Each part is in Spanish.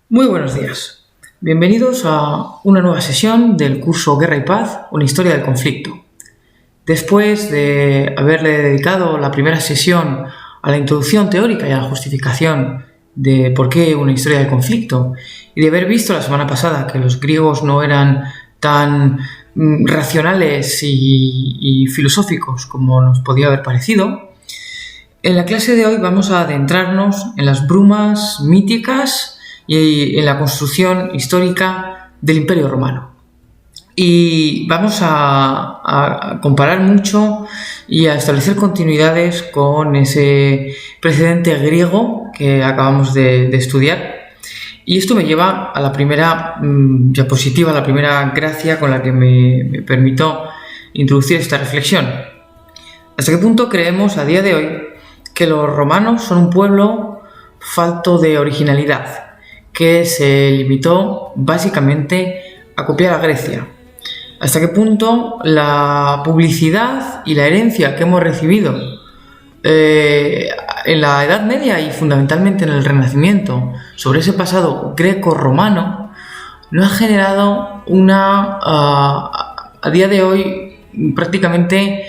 Muy buenos días. Bienvenidos a una nueva sesión del curso Guerra y Paz, una historia del conflicto. Después de haberle dedicado la primera sesión a la introducción teórica y a la justificación de por qué una historia del conflicto, y de haber visto la semana pasada que los griegos no eran tan racionales y filosóficos como nos podía haber parecido, en la clase de hoy vamos a adentrarnos en las brumas míticas y en la construcción histórica del Imperio Romano. Y vamos a comparar mucho y a establecer continuidades con ese precedente griego que acabamos de estudiar. Y esto me lleva a la primera diapositiva, a la primera gracia con la que me permito introducir esta reflexión. ¿Hasta qué punto creemos a día de hoy que los romanos son un pueblo falto de originalidad, que se limitó básicamente a copiar a Grecia? ¿Hasta qué punto la publicidad y la herencia que hemos recibido en la Edad Media y fundamentalmente en el Renacimiento sobre ese pasado greco-romano no ha generado una, a día de hoy, prácticamente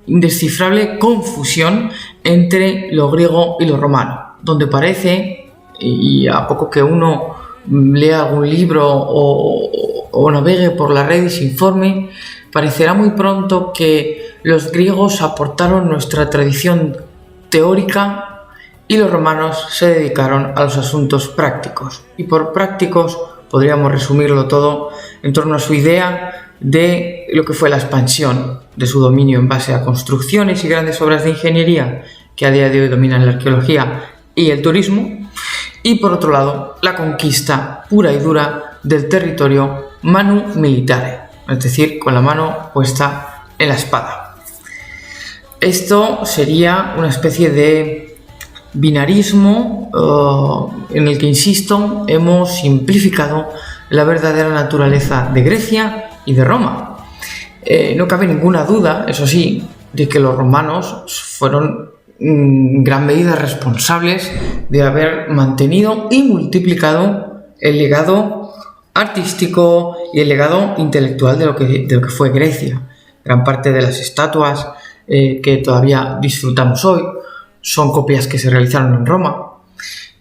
indescifrable confusión entre lo griego y lo romano, donde parece, y a poco que uno lea algún libro o navegue por la red y se informe, parecerá muy pronto que los griegos aportaron nuestra tradición teórica y los romanos se dedicaron a los asuntos prácticos. Y por prácticos podríamos resumirlo todo en torno a su idea de lo que fue la expansión de su dominio en base a construcciones y grandes obras de ingeniería que a día de hoy dominan la arqueología y el turismo, y por otro lado la conquista pura y dura del territorio manu militare, es decir, con la mano puesta en la espada. Esto sería una especie de binarismo en el que, insisto, hemos simplificado la verdadera naturaleza de Grecia y de Roma. No cabe ninguna duda, eso sí, de que los romanos fueron en gran medida responsables de haber mantenido y multiplicado el legado artístico y el legado intelectual de lo que fue Grecia. Gran parte de las estatuas que todavía disfrutamos hoy son copias que se realizaron en Roma.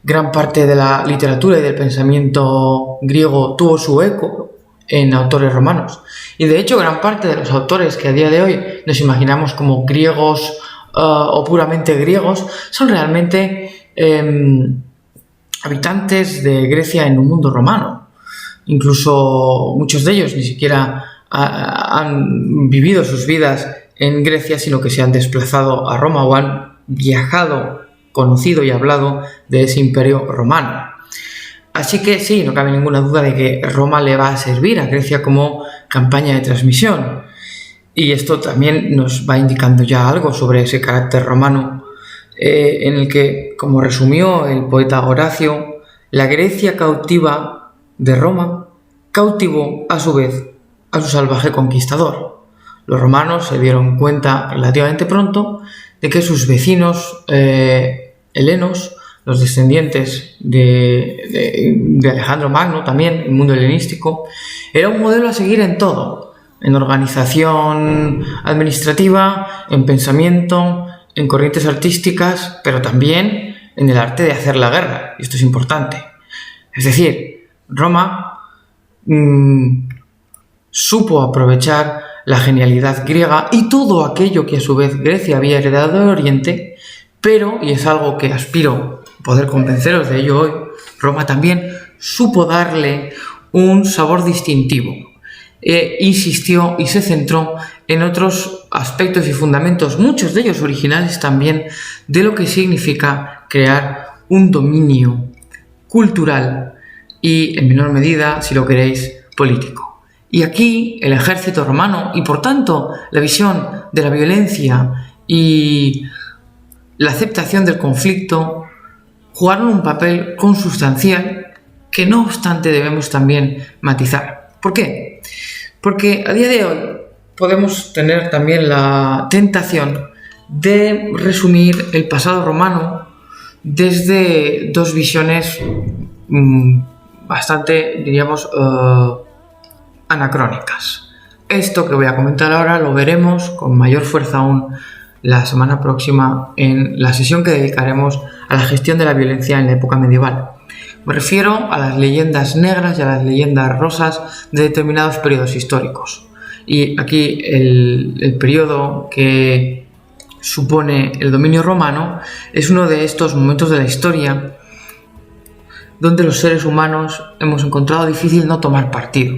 Gran parte de la literatura y del pensamiento griego tuvo su eco en autores romanos. Y de hecho, gran parte de los autores que a día de hoy nos imaginamos como griegos o puramente griegos son realmente habitantes de Grecia en un mundo romano. Incluso muchos de ellos ni siquiera han vivido sus vidas en Grecia, sino que se han desplazado a Roma o han viajado, conocido y hablado de ese imperio romano. Así que sí, no cabe ninguna duda de que Roma le va a servir a Grecia como campaña de transmisión. Y esto también nos va indicando ya algo sobre ese carácter romano, en el que, como resumió el poeta Horacio, la Grecia cautiva de Roma cautivó a su vez a su salvaje conquistador. Los romanos se dieron cuenta relativamente pronto de que sus vecinos helenos, los descendientes de Alejandro Magno, también el mundo helenístico, era un modelo a seguir en todo: en organización administrativa, en pensamiento, en corrientes artísticas, pero también en el arte de hacer la guerra, y esto es importante. Es decir, Roma supo aprovechar la genialidad griega y todo aquello que a su vez Grecia había heredado del Oriente, pero, y es algo que aspiro poder convenceros de ello hoy, Roma también supo darle un sabor distintivo. Insistió y se centró en otros aspectos y fundamentos, muchos de ellos originales también, de lo que significa crear un dominio cultural y, en menor medida, si lo queréis, político. Y aquí el ejército romano, y por tanto la visión de la violencia y la aceptación del conflicto, jugaron un papel consustancial que, no obstante, debemos también matizar. ¿Por qué? Porque a día de hoy podemos tener también la tentación de resumir el pasado romano desde dos visiones bastante, diríamos, anacrónicas. Esto que voy a comentar ahora lo veremos con mayor fuerza aún la semana próxima en la sesión que dedicaremos a la gestión de la violencia en la época medieval. Me refiero a las leyendas negras y a las leyendas rosas de determinados periodos históricos. Y aquí el periodo que supone el dominio romano es uno de estos momentos de la historia donde los seres humanos hemos encontrado difícil no tomar partido.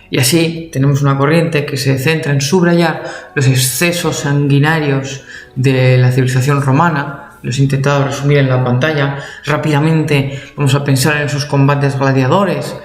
Y así tenemos una corriente que se centra en subrayar los excesos sanguinarios de la civilización romana. Los he intentado resumir en la pantalla. Rápidamente vamos a pensar en esos combates gladiadores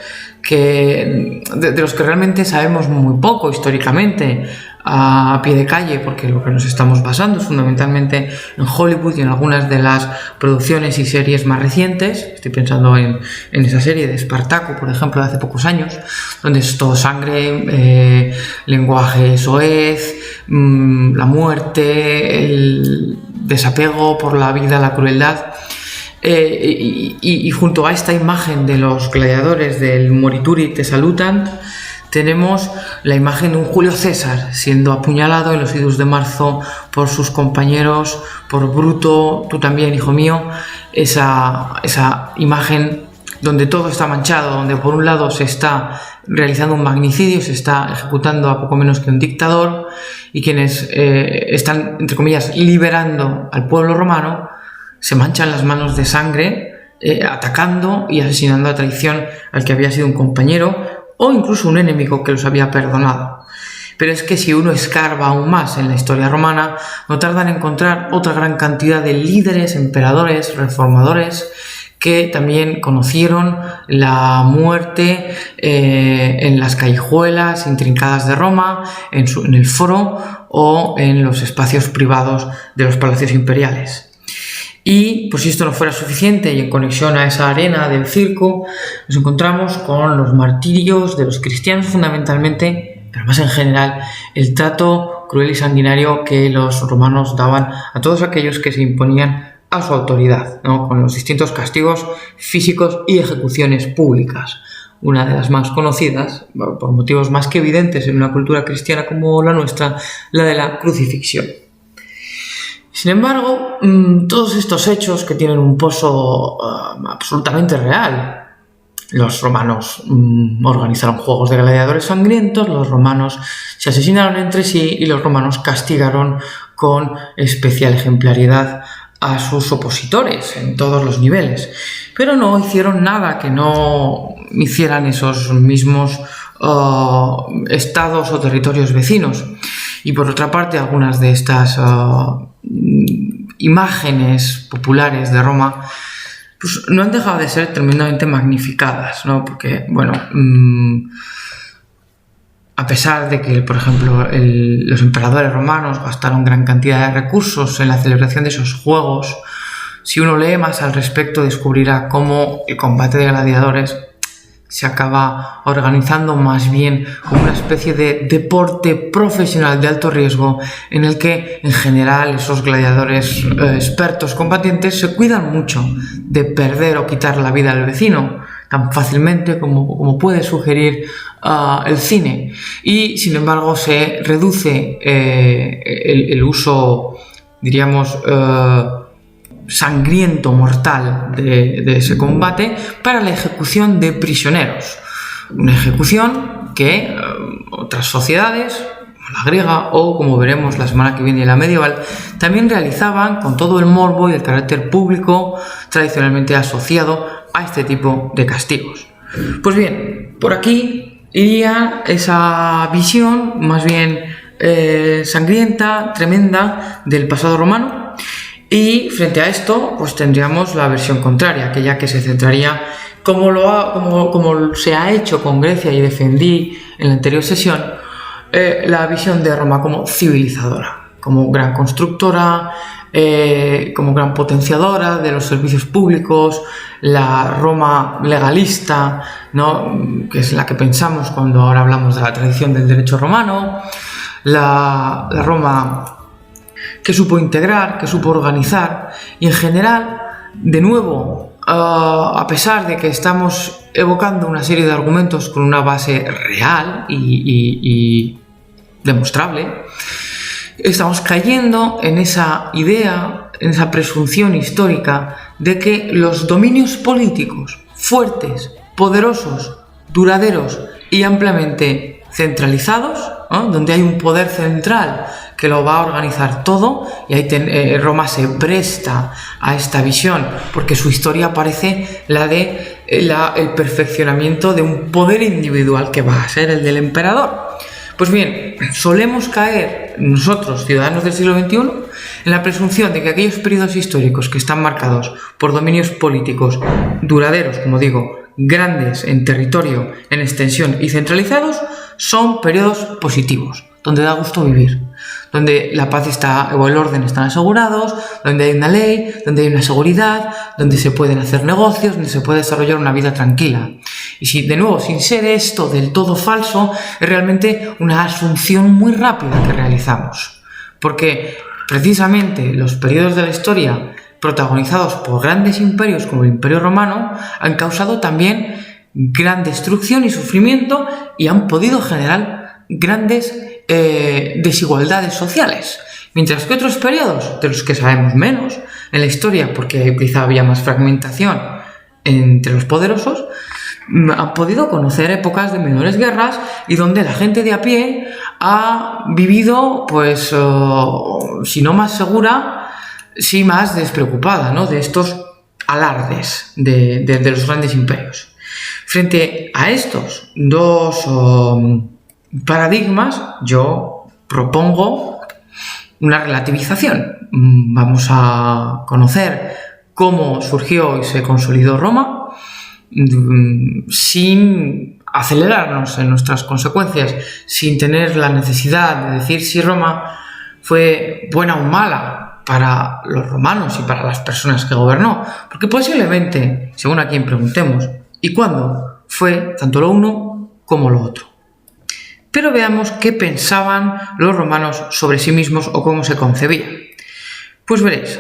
de los que realmente sabemos muy poco históricamente a pie de calle, porque lo que nos estamos basando es fundamentalmente en Hollywood y en algunas de las producciones y series más recientes. Estoy pensando en esa serie de Espartaco, por ejemplo, de hace pocos años, donde es todo sangre, lenguaje soez, la muerte, el desapego por la vida, la crueldad. Y junto a esta imagen de los gladiadores del Morituri te salutant, tenemos la imagen de un Julio César siendo apuñalado en los idus de marzo por sus compañeros, por Bruto, tú también, hijo mío. Esa imagen donde todo está manchado, donde por un lado se está realizando un magnicidio, se está ejecutando a poco menos que un dictador, y quienes están, entre comillas, liberando al pueblo romano, se manchan las manos de sangre, atacando y asesinando a traición al que había sido un compañero o incluso un enemigo que los había perdonado. Pero es que si uno escarba aún más en la historia romana, no tarda en encontrar otra gran cantidad de líderes, emperadores, reformadores, que también conocieron la muerte en las callejuelas intrincadas de Roma, en el foro o en los espacios privados de los palacios imperiales. Y por si esto no fuera suficiente, y en conexión a esa arena del circo, nos encontramos con los martirios de los cristianos fundamentalmente, pero más en general, el trato cruel y sanguinario que los romanos daban a todos aquellos que se imponían a su autoridad, ¿no? Con los distintos castigos físicos y ejecuciones públicas. Una de las más conocidas, por motivos más que evidentes en una cultura cristiana como la nuestra, la de la crucifixión. Sin embargo, todos estos hechos que tienen un pozo absolutamente real. Los romanos organizaron juegos de gladiadores sangrientos, los romanos se asesinaron entre sí y los romanos castigaron con especial ejemplaridad a sus opositores en todos los niveles. Pero no hicieron nada que no hicieran esos mismos estados o territorios vecinos. Y por otra parte, algunas de estas imágenes populares de Roma pues no han dejado de ser tremendamente magnificadas, ¿no? Porque, bueno, a pesar de que, por ejemplo, los emperadores romanos gastaron gran cantidad de recursos en la celebración de esos juegos, si uno lee más al respecto descubrirá cómo el combate de gladiadores se acaba organizando más bien como una especie de deporte profesional de alto riesgo en el que en general esos gladiadores expertos combatientes se cuidan mucho de perder o quitar la vida al vecino tan fácilmente como puede sugerir el cine, y sin embargo se reduce el uso, diríamos, sangriento, mortal de ese combate para la ejecución de prisioneros. Una ejecución que otras sociedades, como la griega o, como veremos la semana que viene, la medieval, también realizaban con todo el morbo y el carácter público tradicionalmente asociado a este tipo de castigos. Pues bien, por aquí iría esa visión más bien sangrienta, tremenda del pasado romano. Y frente a esto, pues tendríamos la versión contraria, aquella que se centraría, como se ha hecho con Grecia y defendí en la anterior sesión, la visión de Roma como civilizadora, como gran constructora, como gran potenciadora de los servicios públicos, la Roma legalista, ¿no? Que es la que pensamos cuando ahora hablamos de la tradición del derecho romano, la Roma que supo integrar, que supo organizar, y en general, de nuevo, a pesar de que estamos evocando una serie de argumentos con una base real y demostrable, estamos cayendo en esa idea, en esa presunción histórica de que los dominios políticos fuertes, poderosos, duraderos y ampliamente centralizados, ¿no?, donde hay un poder central que lo va a organizar todo, y ahí Roma se presta a esta visión porque su historia parece la de el perfeccionamiento de un poder individual que va a ser el del emperador. Pues bien, solemos caer nosotros, ciudadanos del siglo XXI, en la presunción de que aquellos periodos históricos que están marcados por dominios políticos duraderos, como digo, grandes en territorio, en extensión y centralizados, son periodos positivos, donde da gusto vivir, donde la paz o el orden están asegurados, donde hay una ley, donde hay una seguridad, donde se pueden hacer negocios, donde se puede desarrollar una vida tranquila. Y sin ser esto del todo falso, es realmente una asunción muy rápida que realizamos. Porque precisamente los periodos de la historia protagonizados por grandes imperios como el Imperio Romano han causado también gran destrucción y sufrimiento y han podido generar grandes desigualdades sociales. Mientras que otros periodos, de los que sabemos menos en la historia, porque quizá había más fragmentación entre los poderosos, han podido conocer épocas de menores guerras y donde la gente de a pie ha vivido, pues, si no más segura, sí más despreocupada, ¿no?, de estos alardes de los grandes imperios. Frente a estos dos paradigmas, yo propongo una relativización. Vamos a conocer cómo surgió y se consolidó Roma, sin acelerarnos en nuestras consecuencias, sin tener la necesidad de decir si Roma fue buena o mala para los romanos y para las personas que gobernó, porque posiblemente, según a quien preguntemos y cuándo, fue tanto lo uno como lo otro. Pero veamos qué pensaban los romanos sobre sí mismos o cómo se concebían. Pues veréis,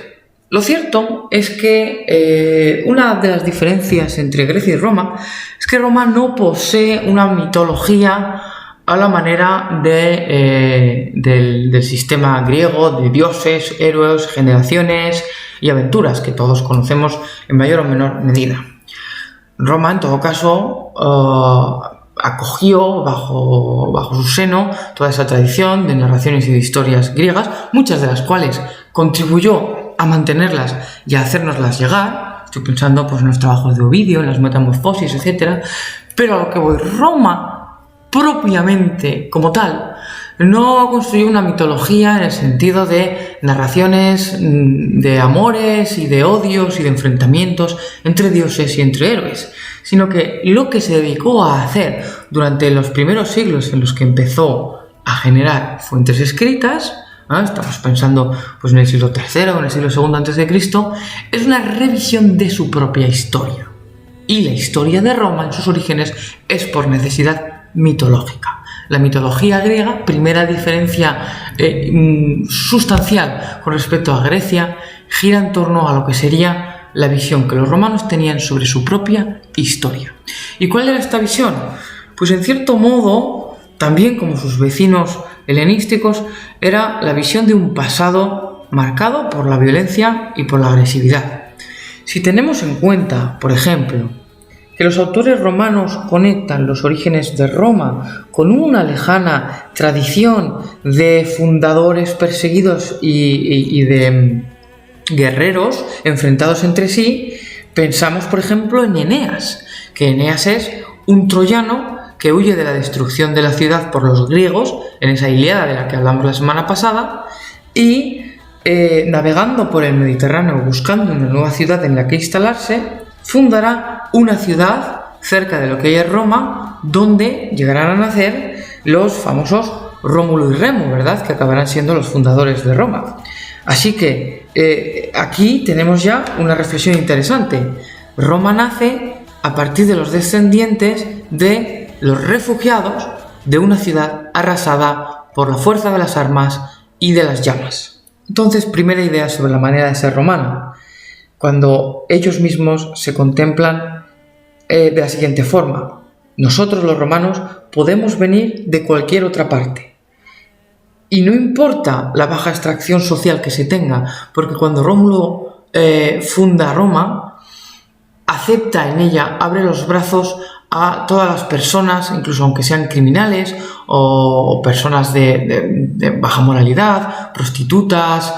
lo cierto es que una de las diferencias entre Grecia y Roma es que Roma no posee una mitología a la manera del sistema griego de dioses, héroes, generaciones y aventuras que todos conocemos en mayor o menor medida. Roma, en todo caso, acogió bajo su seno toda esa tradición de narraciones y de historias griegas, muchas de las cuales contribuyó a mantenerlas y a hacérnoslas llegar. Estoy pensando, pues, en los trabajos de Ovidio, en las Metamorfosis, etc. Pero a lo que voy, Roma propiamente como tal no construyó una mitología en el sentido de narraciones de amores y de odios y de enfrentamientos entre dioses y entre héroes, sino que lo que se dedicó a hacer durante los primeros siglos en los que empezó a generar fuentes escritas, estamos pensando, pues, en el siglo III o en el siglo II a.C., es una revisión de su propia historia. Y la historia de Roma en sus orígenes es por necesidad mitológica. La mitología griega, primera diferencia sustancial con respecto a Grecia, gira en torno a lo que sería la visión que los romanos tenían sobre su propia historia. ¿Y cuál era esta visión? Pues en cierto modo, también como sus vecinos helenísticos, era la visión de un pasado marcado por la violencia y por la agresividad. Si tenemos en cuenta, por ejemplo, que los autores romanos conectan los orígenes de Roma con una lejana tradición de fundadores perseguidos y de guerreros enfrentados entre sí, pensamos, por ejemplo, en Eneas, que Eneas es un troyano que huye de la destrucción de la ciudad por los griegos, en esa Ilíada de la que hablamos la semana pasada, y navegando por el Mediterráneo buscando una nueva ciudad en la que instalarse, fundará una ciudad cerca de lo que hoy es Roma, donde llegarán a nacer los famosos Rómulo y Remo, ¿verdad?, que acabarán siendo los fundadores de Roma. Así que aquí tenemos ya una reflexión interesante. Roma nace a partir de los descendientes de los refugiados de una ciudad arrasada por la fuerza de las armas y de las llamas. Entonces, primera idea sobre la manera de ser romana. cuando ellos mismos se contemplan de la siguiente forma: nosotros los romanos podemos venir de cualquier otra parte. Y no importa la baja extracción social que se tenga, porque cuando Rómulo funda Roma, acepta en ella, abre los brazos a todas las personas, incluso aunque sean criminales o personas de baja moralidad, prostitutas,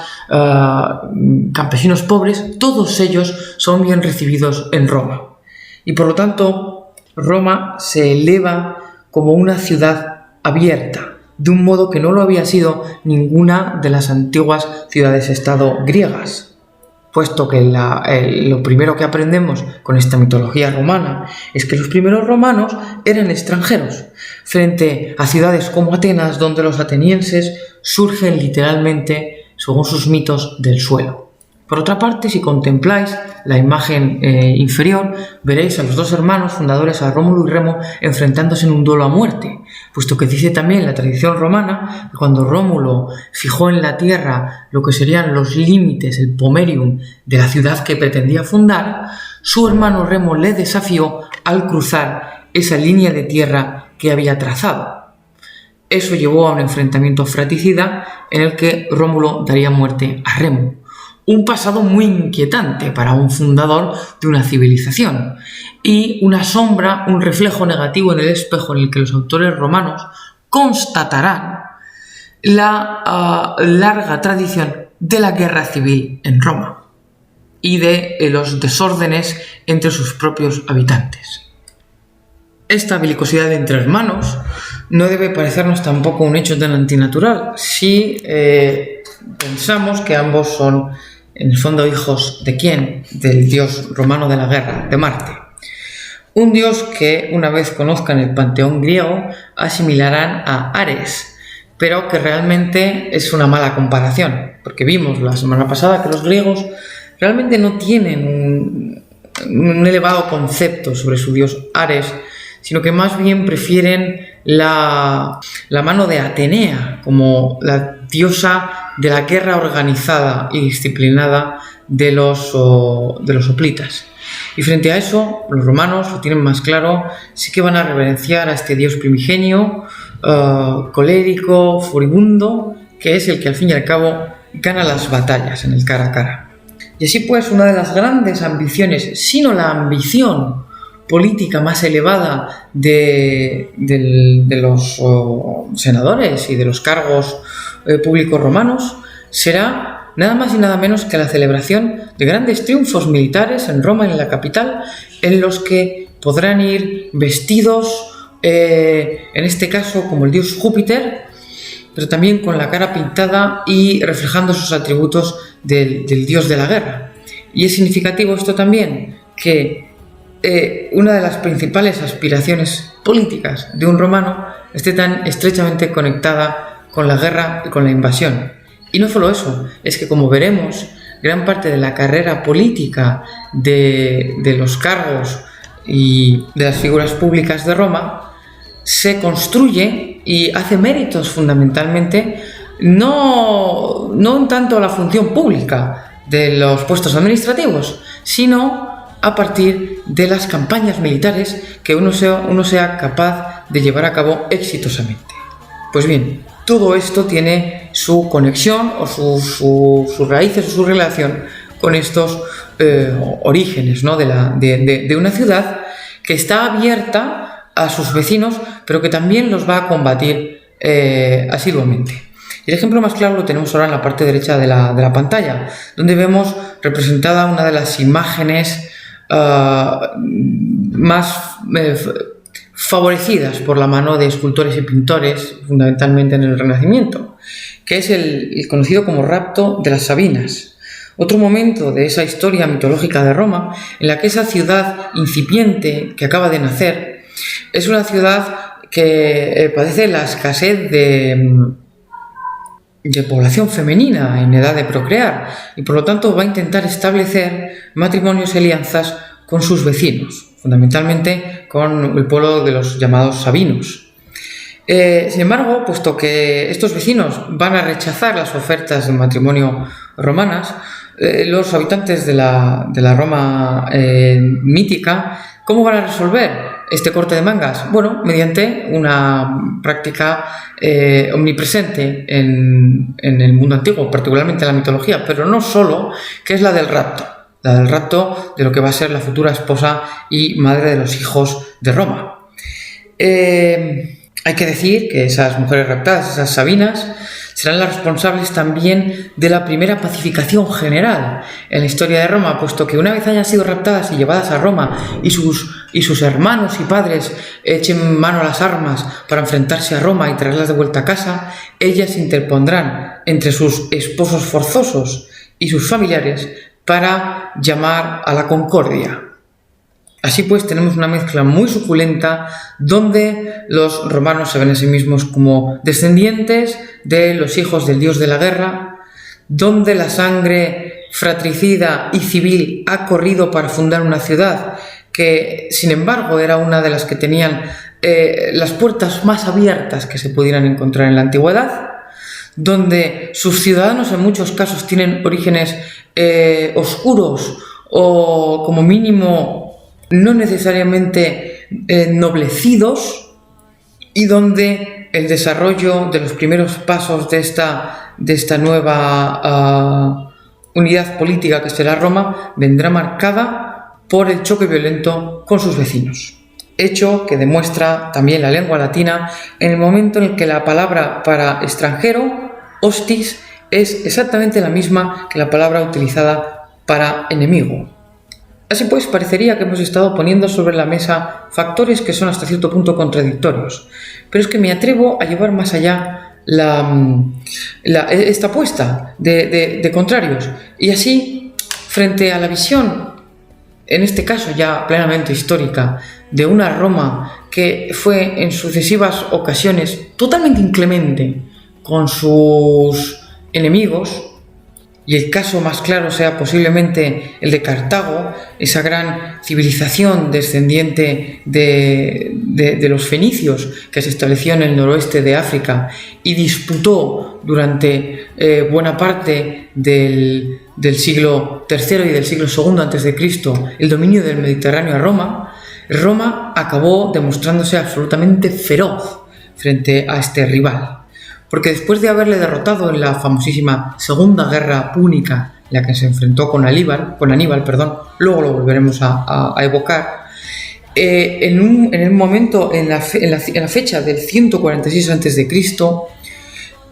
campesinos pobres, todos ellos son bien recibidos en Roma. Y por lo tanto, Roma se eleva como una ciudad abierta, de un modo que no lo había sido ninguna de las antiguas ciudades-estado griegas. Puesto que lo primero que aprendemos con esta mitología romana es que los primeros romanos eran extranjeros, frente a ciudades como Atenas, donde los atenienses surgen literalmente, según sus mitos, del suelo. Por otra parte, si contempláis la imagen inferior, veréis a los dos hermanos fundadores, a Rómulo y Remo, enfrentándose en un duelo a muerte, puesto que dice también la tradición romana que cuando Rómulo fijó en la tierra lo que serían los límites, el pomerium de la ciudad que pretendía fundar, su hermano Remo le desafió al cruzar esa línea de tierra que había trazado. Eso llevó a un enfrentamiento fratricida en el que Rómulo daría muerte a Remo. Un pasado muy inquietante para un fundador de una civilización y una sombra, un reflejo negativo en el espejo en el que los autores romanos constatarán la larga tradición de la guerra civil en Roma y de los desórdenes entre sus propios habitantes. Esta belicosidad entre hermanos no debe parecernos tampoco un hecho tan antinatural si pensamos que ambos son, en el fondo, hijos ¿de quién? Del dios romano de la guerra, de Marte. Un dios que, una vez conozcan el panteón griego, asimilarán a Ares, pero que realmente es una mala comparación, porque vimos la semana pasada que los griegos realmente no tienen un elevado concepto sobre su dios Ares, sino que más bien prefieren la mano de Atenea como la diosa de la guerra organizada y disciplinada de los hoplitas. Y frente a eso, los romanos lo tienen más claro, sí que van a reverenciar a este dios primigenio, colérico, furibundo, que es el que al fin y al cabo gana las batallas en el cara a cara. Y así pues, una de las grandes ambiciones, sino la ambición política más elevada de los senadores y de los cargos públicos romanos, será nada más y nada menos que la celebración de grandes triunfos militares en Roma, en la capital, en los que podrán ir vestidos, en este caso como el dios Júpiter, pero también con la cara pintada y reflejando sus atributos del dios de la guerra. Y es significativo esto también, que una de las principales aspiraciones políticas de un romano esté tan estrechamente conectada con la guerra y con la invasión. Y no solo eso, es que, como veremos, gran parte de la carrera política de los cargos y de las figuras públicas de Roma se construye y hace méritos fundamentalmente no en tanto la función pública de los puestos administrativos, sino a partir de las campañas militares que uno sea capaz de llevar a cabo exitosamente. Pues bien, todo esto tiene su conexión o sus raíces o su relación con estos orígenes, ¿no? de una ciudad que está abierta a sus vecinos, pero que también los va a combatir asiduamente. El ejemplo más claro lo tenemos ahora en la parte derecha de la pantalla, donde vemos representada una de las imágenes más favorecidas por la mano de escultores y pintores, fundamentalmente en el Renacimiento, que es el conocido como rapto de las Sabinas, otro momento de esa historia mitológica de Roma en la que esa ciudad incipiente que acaba de nacer es una ciudad que padece la escasez de población femenina en edad de procrear y por lo tanto va a intentar establecer matrimonios y alianzas con sus vecinos, fundamentalmente con el pueblo de los llamados sabinos. Sin embargo, puesto que estos vecinos van a rechazar las ofertas de matrimonio romanas, los habitantes de la Roma mítica, ¿cómo van a resolver este corte de mangas? Bueno, mediante una práctica omnipresente en el mundo antiguo, particularmente en la mitología, pero no solo, que es la del rapto. La del rapto de lo que va a ser la futura esposa y madre de los hijos de Roma. Hay que decir que esas mujeres raptadas, esas sabinas, serán las responsables también de la primera pacificación general en la historia de Roma, puesto que una vez hayan sido raptadas y llevadas a Roma y sus hermanos y padres echen mano a las armas para enfrentarse a Roma y traerlas de vuelta a casa, ellas interpondrán entre sus esposos forzosos y sus familiares para llamar a la concordia. Así pues, tenemos una mezcla muy suculenta donde los romanos se ven a sí mismos como descendientes de los hijos del dios de la guerra, donde la sangre fratricida y civil ha corrido para fundar una ciudad que, sin embargo, era una de las que tenían las puertas más abiertas que se pudieran encontrar en la antigüedad, donde sus ciudadanos en muchos casos tienen orígenes oscuros o, como mínimo, no necesariamente ennoblecidos, y donde el desarrollo de los primeros pasos de esta nueva unidad política que será Roma vendrá marcada por el choque violento con sus vecinos. Hecho que demuestra también la lengua latina en el momento en el que la palabra para extranjero, hostis, es exactamente la misma que la palabra utilizada para enemigo. Así pues, parecería que hemos estado poniendo sobre la mesa factores que son hasta cierto punto contradictorios, pero es que me atrevo a llevar más allá esta apuesta de contrarios, y así, frente a la visión, en este caso ya plenamente histórica, de una Roma que fue en sucesivas ocasiones totalmente inclemente con sus enemigos, y el caso más claro sea posiblemente el de Cartago, esa gran civilización descendiente de los fenicios que se estableció en el noroeste de África y disputó durante buena parte del siglo III y del siglo II a.C. el dominio del Mediterráneo a Roma. Roma acabó demostrándose absolutamente feroz frente a este rival, porque después de haberle derrotado en la famosísima Segunda Guerra Púnica, en la que se enfrentó con Aníbal, luego lo volveremos a evocar, en la fecha del 146 a.C.,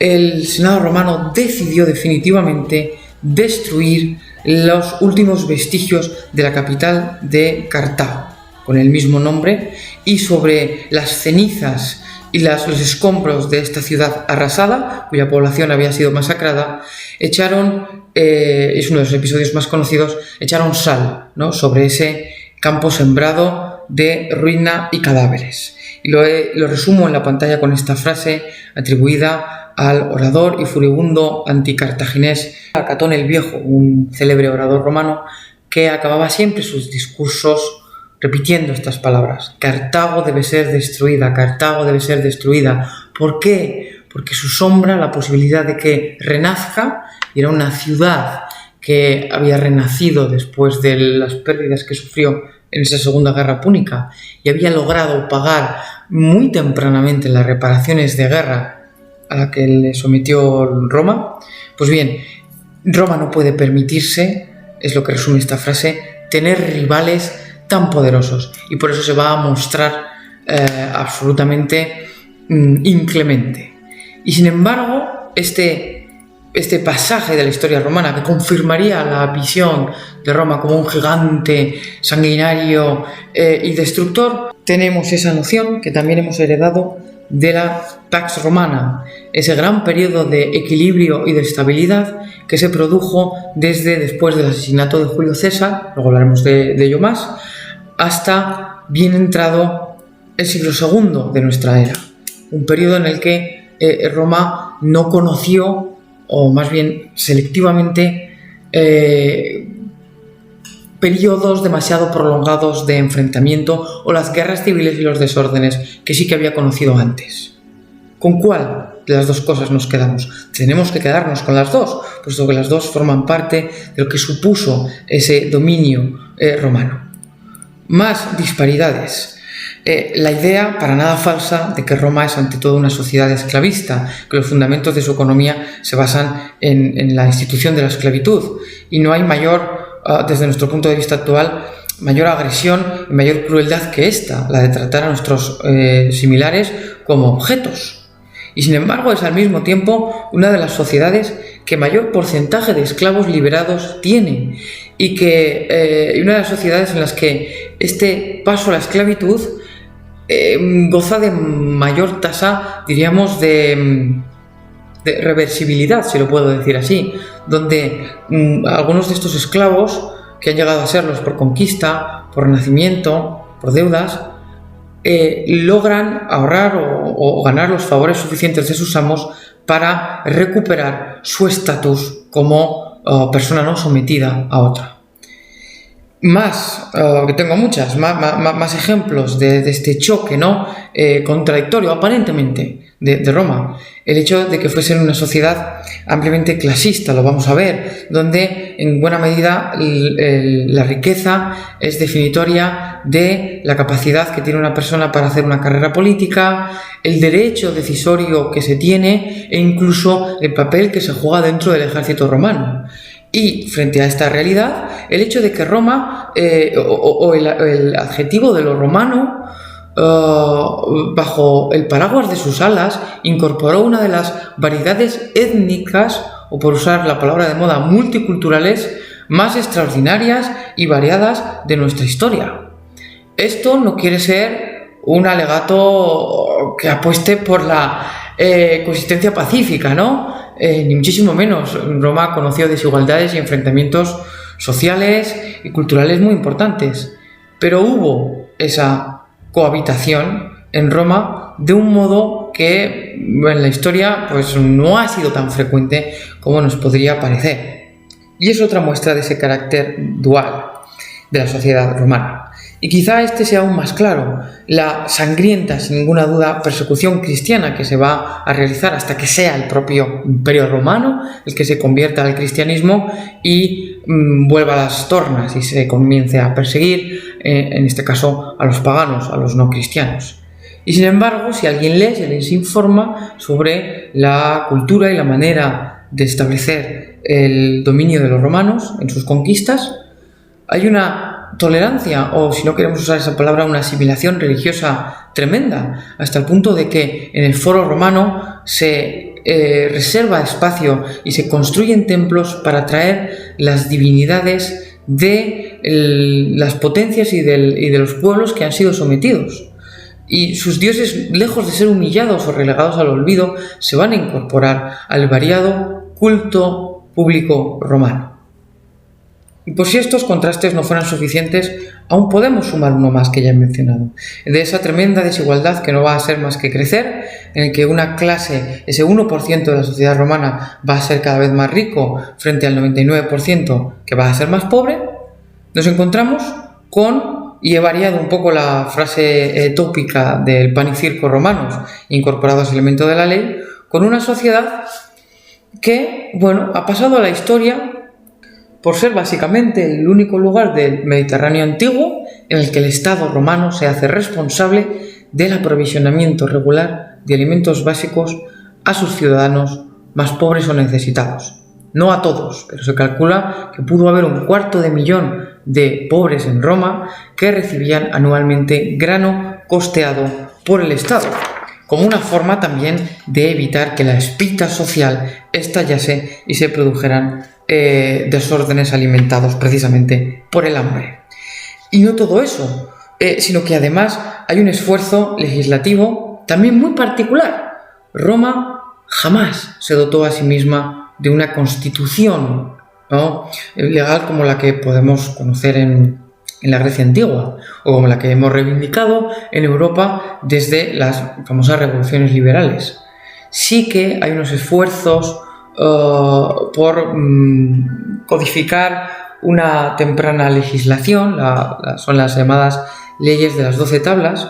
el Senado romano decidió definitivamente destruir los últimos vestigios de la capital de Cartago, con el mismo nombre, y sobre las cenizas y los escombros de esta ciudad arrasada, cuya población había sido masacrada, echaron, es uno de los episodios más conocidos, echaron sal, ¿no?, sobre ese campo sembrado de ruina y cadáveres. Y lo resumo en la pantalla con esta frase atribuida al orador y furibundo anticartaginés Catón el Viejo, un célebre orador romano que acababa siempre sus discursos repitiendo estas palabras: Cartago debe ser destruida, Cartago debe ser destruida. ¿Por qué? Porque su sombra, la posibilidad de que renazca, y era una ciudad que había renacido después de las pérdidas que sufrió en esa Segunda Guerra Púnica y había logrado pagar muy tempranamente las reparaciones de guerra a la que le sometió Roma. Pues bien, Roma no puede permitirse, es lo que resume esta frase, tener rivales tan poderosos, y por eso se va a mostrar absolutamente inclemente. Y sin embargo, este pasaje de la historia romana, que confirmaría la visión de Roma como un gigante sanguinario y destructor, tenemos esa noción que también hemos heredado de la Pax Romana, ese gran periodo de equilibrio y de estabilidad que se produjo desde después del asesinato de Julio César, luego hablaremos de ello más, hasta bien entrado el siglo II de nuestra era, un periodo en el que Roma no conoció, o más bien selectivamente, periodos demasiado prolongados de enfrentamiento o las guerras civiles y los desórdenes que sí que había conocido antes. ¿Con cuál de las dos cosas nos quedamos? Tenemos que quedarnos con las dos, puesto que las dos forman parte de lo que supuso ese dominio romano. Más disparidades. La idea, para nada falsa, de que Roma es ante todo una sociedad esclavista, que los fundamentos de su economía se basan en la institución de la esclavitud, y no hay mayor, desde nuestro punto de vista actual, mayor agresión y mayor crueldad que esta, la de tratar a nuestros similares como objetos. Y sin embargo es al mismo tiempo una de las sociedades que mayor porcentaje de esclavos liberados tiene, y una de las sociedades en las que este paso a la esclavitud goza de mayor tasa, diríamos, de reversibilidad, si lo puedo decir así, donde algunos de estos esclavos, que han llegado a serlos por conquista, por nacimiento, por deudas, logran ahorrar o ganar los favores suficientes de sus amos para recuperar su estatus como persona no sometida a otra. Que tengo más ejemplos de este choque, ¿no? Contradictorio, aparentemente, de Roma. El hecho de que fuese una sociedad ampliamente clasista, lo vamos a ver, donde en buena medida la riqueza es definitoria de la capacidad que tiene una persona para hacer una carrera política, el derecho decisorio que se tiene e incluso el papel que se juega dentro del ejército romano. Y frente a esta realidad, el hecho de que Roma, el adjetivo de lo romano, bajo el paraguas de sus alas, incorporó una de las variedades étnicas, o por usar la palabra de moda, multiculturales, más extraordinarias y variadas de nuestra historia. Esto no quiere ser un alegato que apueste por la coexistencia pacífica, ¿no? Ni muchísimo menos. Roma conoció desigualdades y enfrentamientos sociales y culturales muy importantes, pero hubo esa cohabitación en Roma de un modo que en la historia pues no ha sido tan frecuente como nos podría parecer, y es otra muestra de ese carácter dual de la sociedad romana. Y quizá este sea aún más claro: la sangrienta, sin ninguna duda, persecución cristiana que se va a realizar hasta que sea el propio Imperio Romano el que se convierta al cristianismo y vuelva a las tornas y se comience a perseguir, en este caso, a los paganos, a los no cristianos. Y sin embargo, si alguien lee, se les informa sobre la cultura y la manera de establecer el dominio de los romanos en sus conquistas, hay una tolerancia, o si no queremos usar esa palabra, una asimilación religiosa tremenda, hasta el punto de que en el foro romano se reserva espacio y se construyen templos para traer las divinidades de las potencias y de los pueblos que han sido sometidos. Y sus dioses, lejos de ser humillados o relegados al olvido, se van a incorporar al variado culto público romano. Y por si estos contrastes no fueran suficientes, aún podemos sumar uno más que ya he mencionado, de esa tremenda desigualdad que no va a ser más que crecer, en el que una clase, ese 1% de la sociedad romana, va a ser cada vez más rico frente al 99% que va a ser más pobre. Nos encontramos con, y he variado un poco la frase tópica del pan y circo romanos, incorporado a ese elemento de la ley, con una sociedad que, ha pasado a la historia por ser básicamente el único lugar del Mediterráneo antiguo en el que el Estado romano se hace responsable del aprovisionamiento regular de alimentos básicos a sus ciudadanos más pobres o necesitados. No a todos, pero se calcula que pudo haber 250.000 de pobres en Roma que recibían anualmente grano costeado por el Estado, como una forma también de evitar que la espita social estallase y se produjeran desórdenes alimentados precisamente por el hambre. Y no todo eso, sino que además hay un esfuerzo legislativo también muy particular. Roma jamás se dotó a sí misma de una constitución, ¿no?, legal como la que podemos conocer en la Grecia antigua, o como la que hemos reivindicado en Europa desde las famosas revoluciones liberales. Sí que hay unos esfuerzos por codificar una temprana legislación, son las llamadas leyes de las 12 tablas,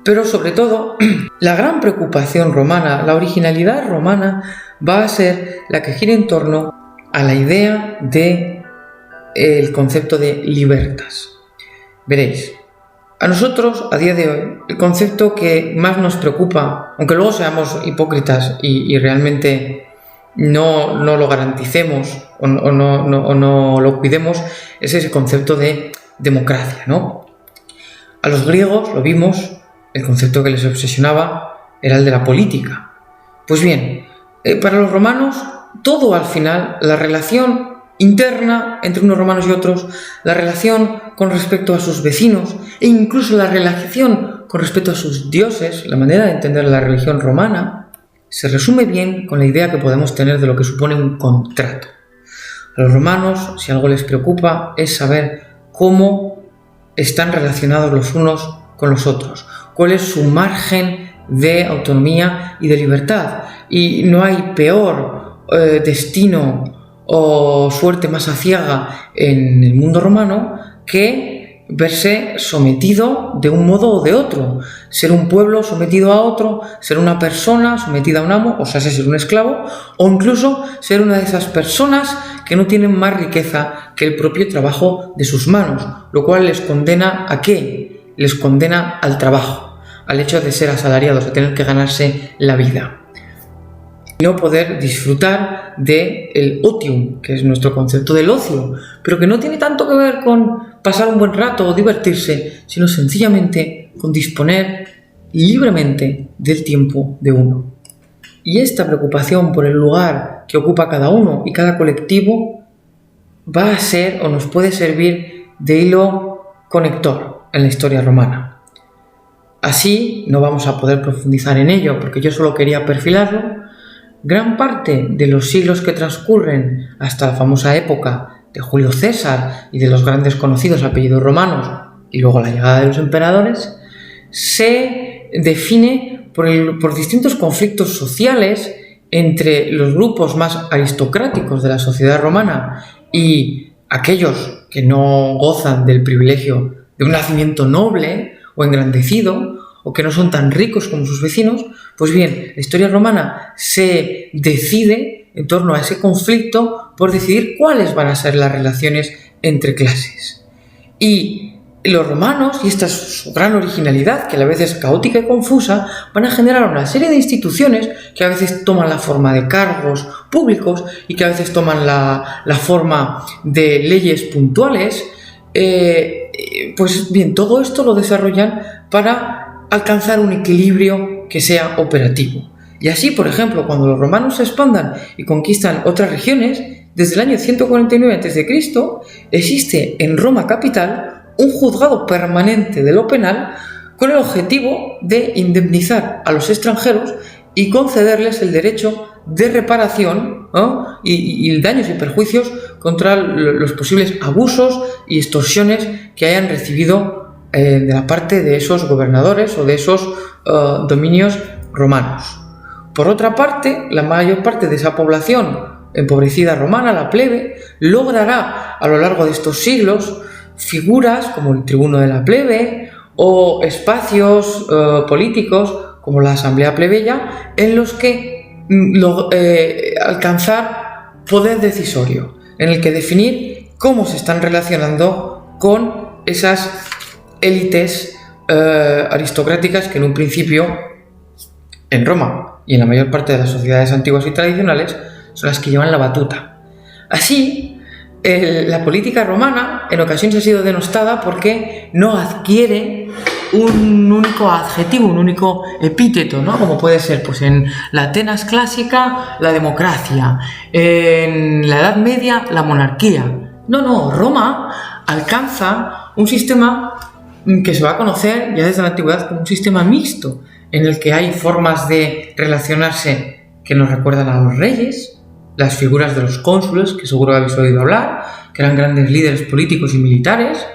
pero sobre todo la gran preocupación romana, la originalidad romana, va a ser la que gira en torno a la idea de el concepto de libertas. Veréis, a nosotros, a día de hoy, el concepto que más nos preocupa, aunque luego seamos hipócritas y realmente no lo garanticemos o no lo cuidemos, es ese concepto de democracia, ¿no? A los griegos, lo vimos, el concepto que les obsesionaba era el de la política. Pues bien, para los romanos, todo al final, la relación interna entre unos romanos y otros, la relación con respecto a sus vecinos e incluso la relación con respecto a sus dioses, la manera de entender la religión romana, se resume bien con la idea que podemos tener de lo que supone un contrato. A los romanos, si algo les preocupa, es saber cómo están relacionados los unos con los otros, cuál es su margen de autonomía y de libertad. Y no hay peor destino o suerte más aciaga en el mundo romano que verse sometido de un modo o de otro, ser un pueblo sometido a otro, ser una persona sometida a un amo, o sea, ser un esclavo, o incluso ser una de esas personas que no tienen más riqueza que el propio trabajo de sus manos, lo cual les condena ¿a qué? Les condena al trabajo, al hecho de ser asalariados, de tener que ganarse la vida. No poder disfrutar del otium, que es nuestro concepto del ocio, pero que no tiene tanto que ver con pasar un buen rato o divertirse, sino sencillamente con disponer libremente del tiempo de uno. Y esta preocupación por el lugar que ocupa cada uno y cada colectivo va a ser o nos puede servir de hilo conector en la historia romana. Así, no vamos a poder profundizar en ello porque yo solo quería perfilarlo. Gran parte de los siglos que transcurren hasta la famosa época de Julio César y de los grandes conocidos apellidos romanos y luego la llegada de los emperadores se define por distintos conflictos sociales entre los grupos más aristocráticos de la sociedad romana y aquellos que no gozan del privilegio de un nacimiento noble o engrandecido o que no son tan ricos como sus vecinos. Pues bien, la historia romana se decide en torno a ese conflicto por decidir cuáles van a ser las relaciones entre clases. Y los romanos, y esta es su gran originalidad, que a la vez es caótica y confusa, van a generar una serie de instituciones que a veces toman la forma de cargos públicos y que a veces toman la forma de leyes puntuales. Pues bien, todo esto lo desarrollan para alcanzar un equilibrio que sea operativo. Y así, por ejemplo, cuando los romanos se expandan y conquistan otras regiones, desde el año 149 a.C. existe en Roma capital un juzgado permanente de lo penal con el objetivo de indemnizar a los extranjeros y concederles el derecho de reparación, ¿no? y daños y perjuicios contra los posibles abusos y extorsiones que hayan recibido de la parte de esos gobernadores o de esos dominios romanos. Por otra parte, la mayor parte de esa población empobrecida romana, la plebe, logrará a lo largo de estos siglos figuras como el tribuno de la plebe o espacios políticos como la asamblea plebeya en los que alcanzar poder decisorio, en el que definir cómo se están relacionando con esas élites aristocráticas que en un principio en Roma y en la mayor parte de las sociedades antiguas y tradicionales son las que llevan la batuta. Así, la política romana en ocasiones ha sido denostada porque no adquiere un único adjetivo, un único epíteto, ¿no? Como puede ser, pues en la Atenas clásica, la democracia, en la Edad Media, la monarquía. No, Roma alcanza un sistema que se va a conocer ya desde la antigüedad como un sistema mixto, en el que hay formas de relacionarse que nos recuerdan a los reyes, las figuras de los cónsules, que seguro habéis oído hablar, que eran grandes líderes políticos y militares,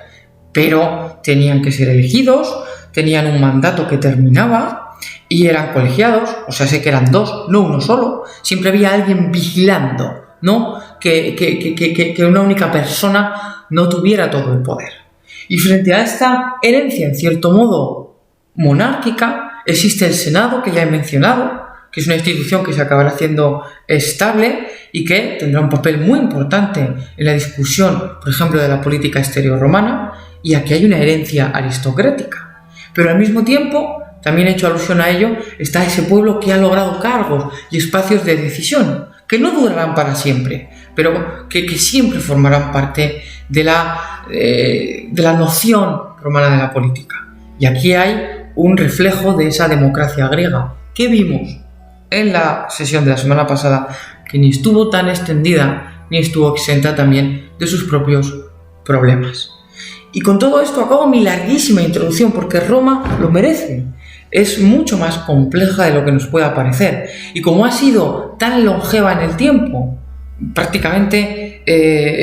pero tenían que ser elegidos, tenían un mandato que terminaba y eran colegiados, o sea, sé que eran dos, no uno solo, siempre había alguien vigilando, ¿no? Que una única persona no tuviera todo el poder. Y frente a esta herencia, en cierto modo, monárquica, existe el Senado, que ya he mencionado, que es una institución que se acabará haciendo estable y que tendrá un papel muy importante en la discusión, por ejemplo, de la política exterior romana, y aquí hay una herencia aristocrática. Pero al mismo tiempo, también he hecho alusión a ello, está ese pueblo que ha logrado cargos y espacios de decisión, que no durarán para siempre, pero que siempre formarán parte de la noción romana de la política. Y aquí hay un reflejo de esa democracia griega que vimos en la sesión de la semana pasada, que ni estuvo tan extendida ni estuvo exenta también de sus propios problemas. Y con todo esto acabo mi larguísima introducción, porque Roma lo merece. Es mucho más compleja de lo que nos pueda parecer. Y como ha sido tan longeva en el tiempo, prácticamente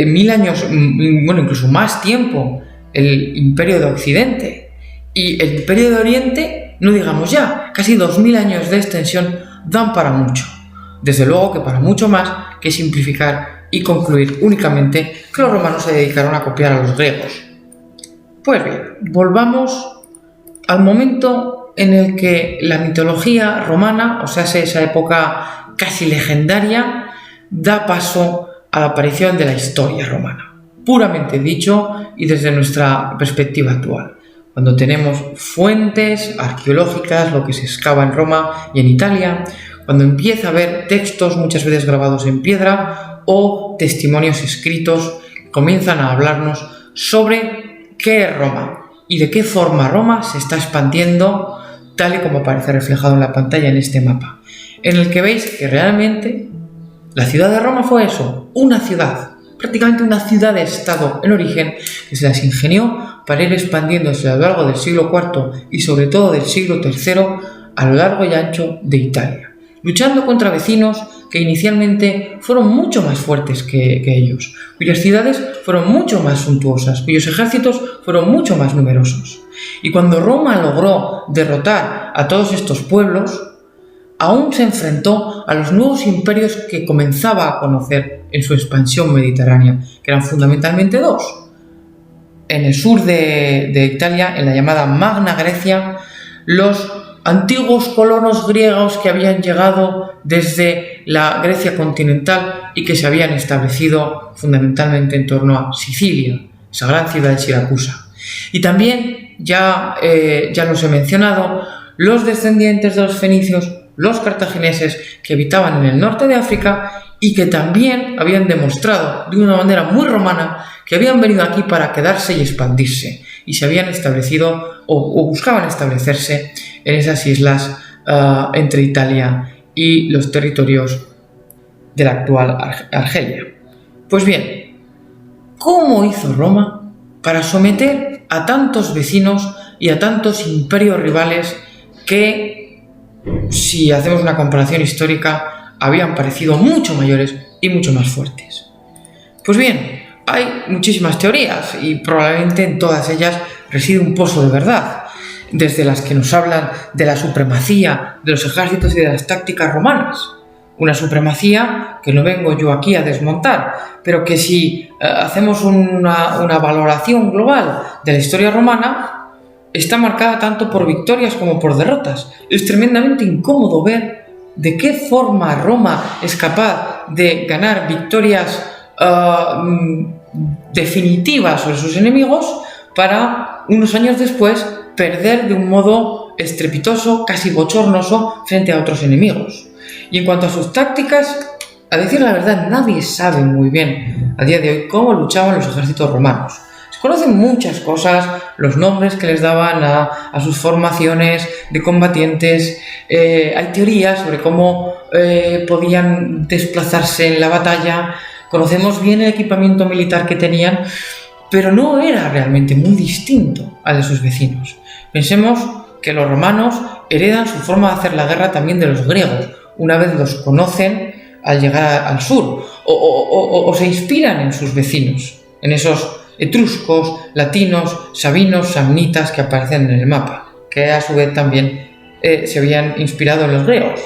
1000 años, bueno, incluso más tiempo, el Imperio de Occidente y el Imperio de Oriente, no digamos ya, casi 2000 años de extensión dan para mucho. Desde luego que para mucho más que simplificar y concluir únicamente que los romanos se dedicaron a copiar a los griegos. Pues bien, volvamos al momento en el que la mitología romana, o sea, esa época casi legendaria, da paso a la aparición de la historia romana, puramente dicho y desde nuestra perspectiva actual, cuando tenemos fuentes arqueológicas, lo que se excava en Roma y en Italia, cuando empieza a haber textos muchas veces grabados en piedra o testimonios escritos que comienzan a hablarnos sobre qué es Roma y de qué forma Roma se está expandiendo, tal y como aparece reflejado en la pantalla en este mapa, en el que veis que realmente la ciudad de Roma fue eso, una ciudad, prácticamente una ciudad-estado en origen, que se las ingenió para ir expandiéndose a lo largo del siglo IV y sobre todo del siglo III a lo largo y ancho de Italia, luchando contra vecinos que inicialmente fueron mucho más fuertes que ellos, cuyas ciudades fueron mucho más suntuosas, cuyos ejércitos fueron mucho más numerosos. Y cuando Roma logró derrotar a todos estos pueblos, aún se enfrentó a los nuevos imperios que comenzaba a conocer en su expansión mediterránea, que eran fundamentalmente dos. En el sur de Italia, en la llamada Magna Grecia, los antiguos colonos griegos que habían llegado desde la Grecia continental y que se habían establecido fundamentalmente en torno a Sicilia, esa gran ciudad de Siracusa. Y también, ya los he mencionado, los descendientes de los fenicios, los cartagineses que habitaban en el norte de África y que también habían demostrado de una manera muy romana que habían venido aquí para quedarse y expandirse, y se habían establecido o buscaban establecerse en esas islas entre Italia y los territorios de la actual Argelia. Pues bien, ¿cómo hizo Roma para someter a tantos vecinos y a tantos imperios rivales que, si hacemos una comparación histórica, habían parecido mucho mayores y mucho más fuertes? Pues bien, hay muchísimas teorías y probablemente en todas ellas reside un pozo de verdad, desde las que nos hablan de la supremacía de los ejércitos y de las tácticas romanas, una supremacía que no vengo yo aquí a desmontar, pero que si hacemos una valoración global de la historia romana, está marcada tanto por victorias como por derrotas. Es tremendamente incómodo ver de qué forma Roma es capaz de ganar victorias definitivas sobre sus enemigos para unos años después perder de un modo estrepitoso, casi bochornoso, frente a otros enemigos. Y en cuanto a sus tácticas, a decir la verdad, nadie sabe muy bien a día de hoy cómo luchaban los ejércitos romanos. Se conocen muchas cosas, los nombres que les daban a sus formaciones de combatientes, hay teorías sobre cómo podían desplazarse en la batalla, conocemos bien el equipamiento militar que tenían, pero no era realmente muy distinto al de sus vecinos. Pensemos que los romanos heredan su forma de hacer la guerra también de los griegos, una vez los conocen al llegar al sur, o se inspiran en sus vecinos, en esos etruscos, latinos, sabinos, samnitas que aparecen en el mapa, que a su vez también se habían inspirado en los griegos.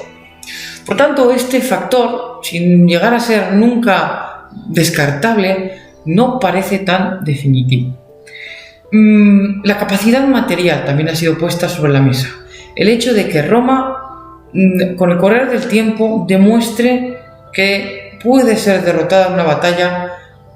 Por tanto, este factor, sin llegar a ser nunca descartable, no parece tan definitivo. La capacidad material también ha sido puesta sobre la mesa. El hecho de que Roma con el correr del tiempo demuestre que puede ser derrotada en una batalla,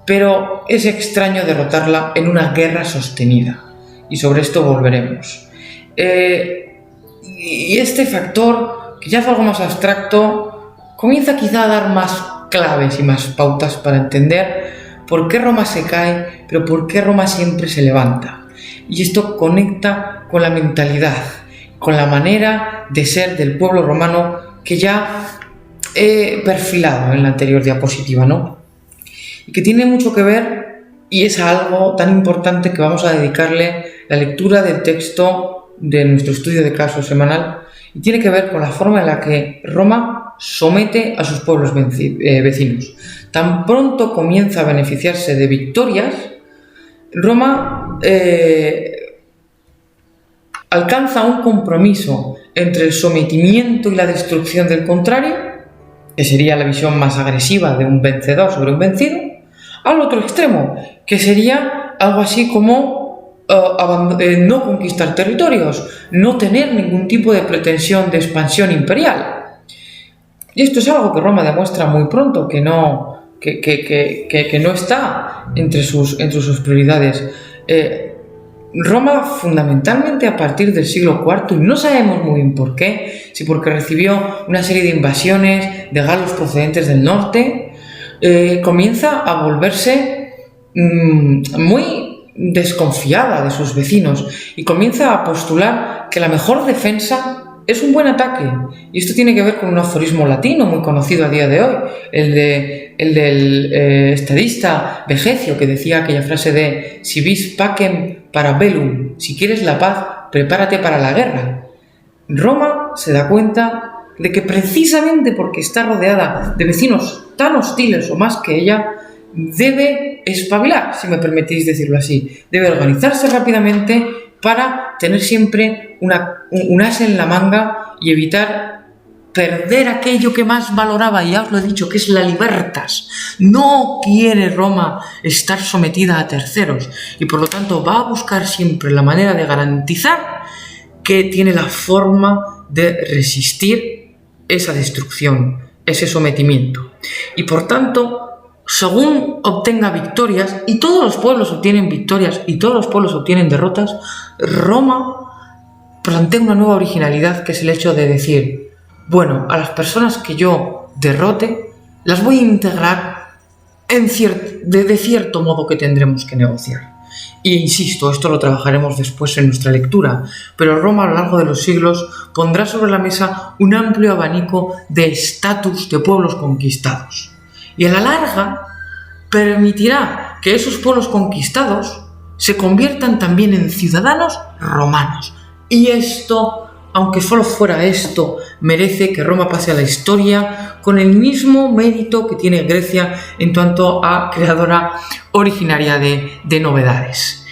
pero es extraño derrotarla en una guerra sostenida. Y sobre esto volveremos. Y este factor, que ya es algo más abstracto, comienza quizá a dar más claves y más pautas para entender por qué Roma se cae, pero por qué Roma siempre se levanta. Y esto conecta con la mentalidad, con la manera de ser del pueblo romano que ya he perfilado en la anterior diapositiva, ¿no? Y que tiene mucho que ver, y es algo tan importante que vamos a dedicarle la lectura del texto de nuestro estudio de casos semanal, y tiene que ver con la forma en la que Roma somete a sus pueblos vecinos. Tan pronto comienza a beneficiarse de victorias, Roma alcanza un compromiso entre el sometimiento y la destrucción del contrario, que sería la visión más agresiva de un vencedor sobre un vencido, al otro extremo, que sería algo así como no conquistar territorios, no tener ningún tipo de pretensión de expansión imperial. Y esto es algo que Roma demuestra muy pronto, que no está entre sus prioridades. Roma, fundamentalmente a partir del siglo IV, y no sabemos muy bien por qué, si porque recibió una serie de invasiones de galos procedentes del norte, comienza a volverse muy desconfiada de sus vecinos y comienza a postular que la mejor defensa es un buen ataque. Y esto tiene que ver con un aforismo latino muy conocido a día de hoy, el del estadista Vegecio, que decía aquella frase de si vis pacem para bellum, si quieres la paz, prepárate para la guerra. Roma se da cuenta de que precisamente porque está rodeada de vecinos tan hostiles o más que ella, debe espabilar, si me permitís decirlo así, debe organizarse rápidamente para tener siempre un as en la manga y evitar perder aquello que más valoraba, y ya os lo he dicho, que es la libertas. No quiere Roma estar sometida a terceros y por lo tanto va a buscar siempre la manera de garantizar que tiene la forma de resistir esa destrucción, ese sometimiento. Y por tanto, según obtenga victorias, y todos los pueblos obtienen victorias y todos los pueblos obtienen derrotas, Roma plantea una nueva originalidad, que es el hecho de decir, bueno, a las personas que yo derrote las voy a integrar de cierto modo que tendremos que negociar. Y insisto, esto lo trabajaremos después en nuestra lectura, pero Roma a lo largo de los siglos pondrá sobre la mesa un amplio abanico de estatus de pueblos conquistados. Y a la larga permitirá que esos pueblos conquistados se conviertan también en ciudadanos romanos. Y esto, aunque solo fuera esto, merece que Roma pase a la historia con el mismo mérito que tiene Grecia en cuanto a creadora originaria de novedades.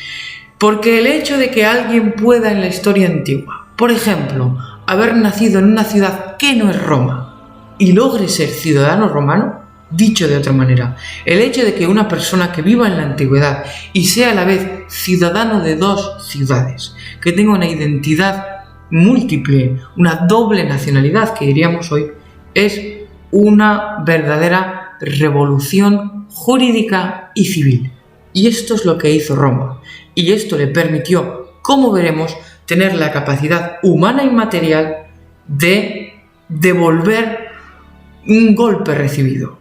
Porque el hecho de que alguien pueda en la historia antigua, por ejemplo, haber nacido en una ciudad que no es Roma y logre ser ciudadano romano, dicho de otra manera, el hecho de que una persona que viva en la antigüedad y sea a la vez ciudadano de dos ciudades, que tenga una identidad múltiple, una doble nacionalidad que diríamos hoy, es una verdadera revolución jurídica y civil. Y esto es lo que hizo Roma, y esto le permitió, como veremos, tener la capacidad humana y material de devolver un golpe recibido.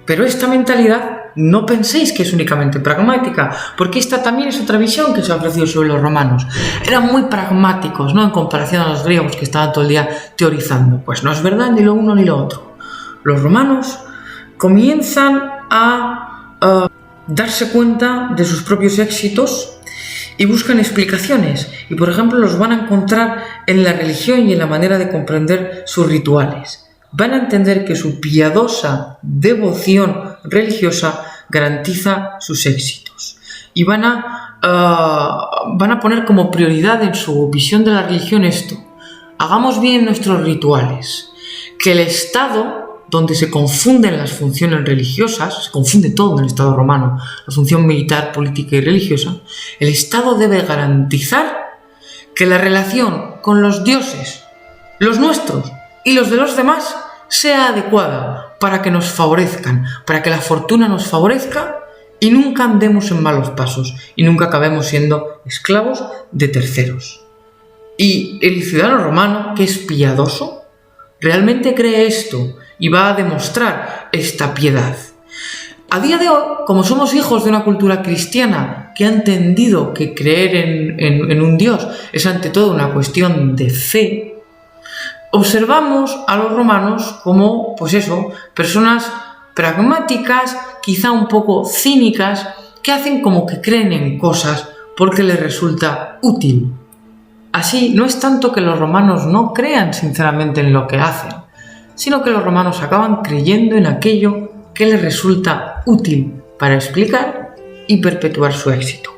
Pero esta mentalidad no penséis que es únicamente pragmática, porque esta también es otra visión que se ha ofrecido sobre los romanos. Eran muy pragmáticos, ¿no?, en comparación a los griegos, que estaban todo el día teorizando. Pues no es verdad ni lo uno ni lo otro. Los romanos comienzan a darse cuenta de sus propios éxitos y buscan explicaciones. Y por ejemplo los van a encontrar en la religión y en la manera de comprender sus rituales. Van a entender que su piadosa devoción religiosa garantiza sus éxitos. Y van a poner como prioridad en su visión de la religión esto: hagamos bien nuestros rituales, que el Estado, donde se confunden las funciones religiosas, se confunde todo en el Estado romano, la función militar, política y religiosa, el Estado debe garantizar que la relación con los dioses los nuestros y los de los demás, sea adecuada para que nos favorezcan, para que la fortuna nos favorezca y nunca andemos en malos pasos y nunca acabemos siendo esclavos de terceros. Y el ciudadano romano, que es piadoso, realmente cree esto y va a demostrar esta piedad. A día de hoy, como somos hijos de una cultura cristiana que ha entendido que creer en un Dios es ante todo una cuestión de fe, observamos a los romanos como, personas pragmáticas, quizá un poco cínicas, que hacen como que creen en cosas porque les resulta útil. Así, no es tanto que los romanos no crean sinceramente en lo que hacen, sino que los romanos acaban creyendo en aquello que les resulta útil para explicar y perpetuar su éxito.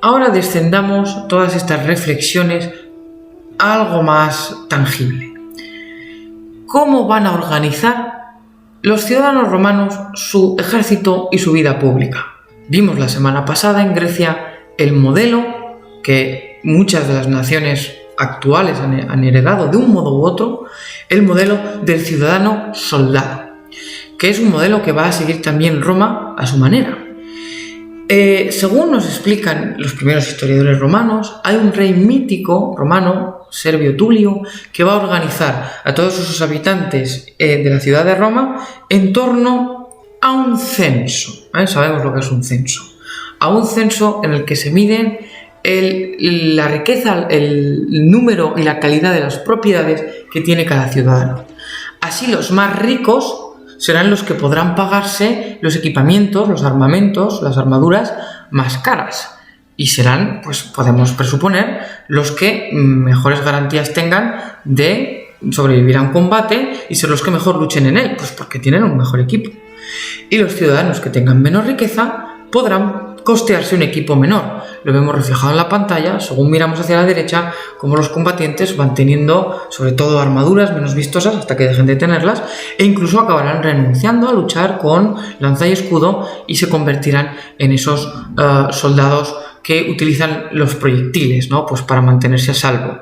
Ahora descendamos todas estas reflexiones a algo más tangible. ¿Cómo van a organizar los ciudadanos romanos su ejército y su vida pública? Vimos la semana pasada en Grecia el modelo que muchas de las naciones actuales han heredado de un modo u otro, el modelo del ciudadano soldado, que es un modelo que va a seguir también Roma a su manera. Según nos explican los primeros historiadores romanos, hay un rey mítico romano, Servio Tulio, que va a organizar a todos sus habitantes de la ciudad de Roma en torno a un censo. Sabemos lo que es un censo. A un censo en el que se miden la riqueza, el número y la calidad de las propiedades que tiene cada ciudadano. Así los más ricos serán los que podrán pagarse los equipamientos, los armamentos, las armaduras más caras. Y serán, podemos presuponer, los que mejores garantías tengan de sobrevivir a un combate y ser los que mejor luchen en él, porque tienen un mejor equipo. Y los ciudadanos que tengan menos riqueza podrán costearse un equipo menor. Lo vemos reflejado en la pantalla, según miramos hacia la derecha, como los combatientes van teniendo sobre todo armaduras menos vistosas hasta que dejen de tenerlas e incluso acabarán renunciando a luchar con lanza y escudo y se convertirán en esos soldados que utilizan los proyectiles, para mantenerse a salvo.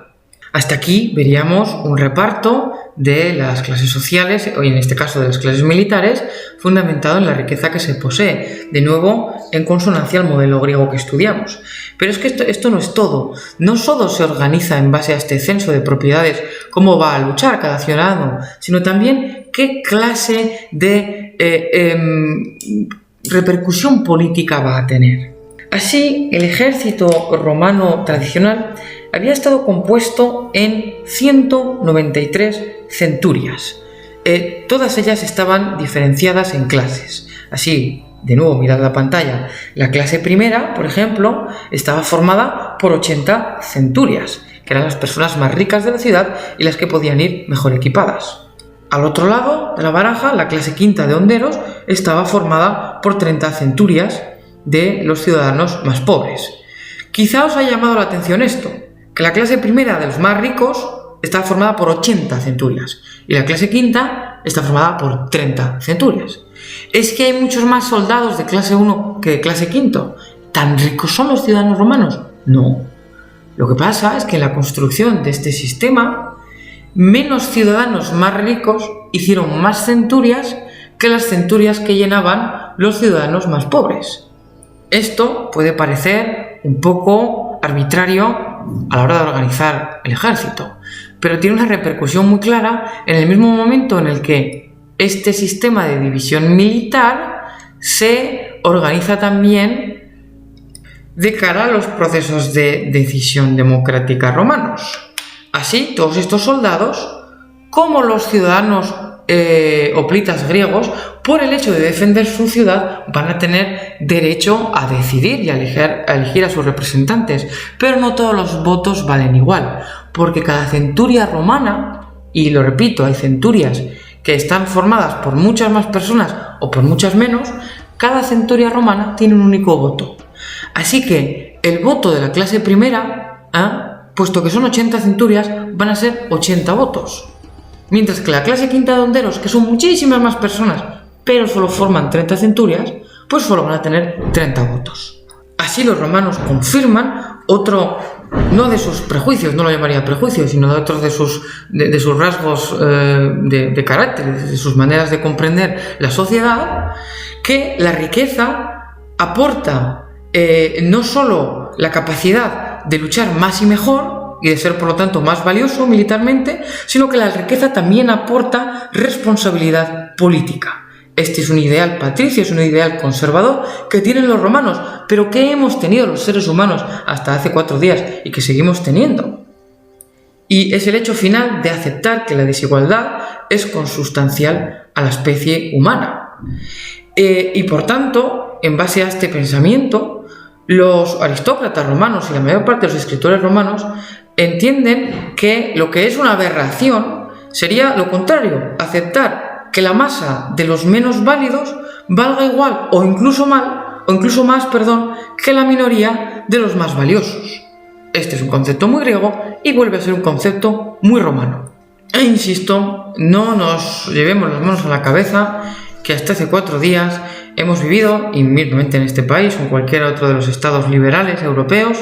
Hasta aquí veríamos un reparto de las clases sociales, o en este caso de las clases militares, fundamentado en la riqueza que se posee, de nuevo en consonancia al modelo griego que estudiamos. Pero es que esto no es todo. No solo se organiza en base a este censo de propiedades cómo va a luchar cada ciudadano, sino también qué clase de repercusión política va a tener. Así, el ejército romano tradicional había estado compuesto en 193 centurias. Todas ellas estaban diferenciadas en clases. Así, de nuevo, mirad la pantalla. La clase primera, por ejemplo, estaba formada por 80 centurias, que eran las personas más ricas de la ciudad y las que podían ir mejor equipadas. Al otro lado de la baraja, la clase quinta de honderos estaba formada por 30 centurias de los ciudadanos más pobres. Quizá os haya llamado la atención esto, que la clase primera de los más ricos está formada por 80 centurias y la clase quinta está formada por 30 centurias. ¿Es que hay muchos más soldados de clase 1 que de clase quinto? ¿Tan ricos son los ciudadanos romanos? No. Lo que pasa es que en la construcción de este sistema, menos ciudadanos más ricos hicieron más centurias que las centurias que llenaban los ciudadanos más pobres. Esto puede parecer un poco arbitrario a la hora de organizar el ejército, pero tiene una repercusión muy clara en el mismo momento en el que este sistema de división militar se organiza también de cara a los procesos de decisión democrática romanos. Así, todos estos soldados, como los ciudadanos hoplitas griegos, por el hecho de defender su ciudad, van a tener derecho a decidir y a elegir a sus representantes. Pero no todos los votos valen igual, porque cada centuria romana, y lo repito, hay centurias que están formadas por muchas más personas o por muchas menos, cada centuria romana tiene un único voto. Así que el voto de la clase primera, puesto que son 80 centurias, van a ser 80 votos. Mientras que la clase quinta de honderos, que son muchísimas más personas, pero solo forman 30 centurias, pues solo van a tener 30 votos. Así los romanos confirman otro no de sus prejuicios, no lo llamaría prejuicios, sino de otros de sus rasgos de carácter, de sus maneras de comprender la sociedad, que la riqueza aporta no solo la capacidad de luchar más y mejor y de ser por lo tanto más valioso militarmente, sino que la riqueza también aporta responsabilidad política. Este es un ideal patricio, es un ideal conservador que tienen los romanos, pero que hemos tenido los seres humanos hasta hace 4 días y que seguimos teniendo. Y es el hecho final de aceptar que la desigualdad es consustancial a la especie humana. Y por tanto, en base a este pensamiento, los aristócratas romanos y la mayor parte de los escritores romanos entienden que lo que es una aberración sería lo contrario, aceptar que la masa de los menos válidos valga igual o incluso más, que la minoría de los más valiosos. Este es un concepto muy griego y vuelve a ser un concepto muy romano. E insisto, no nos llevemos las manos a la cabeza que hasta hace 4 días hemos vivido, y mismamente en este país o en cualquier otro de los estados liberales europeos,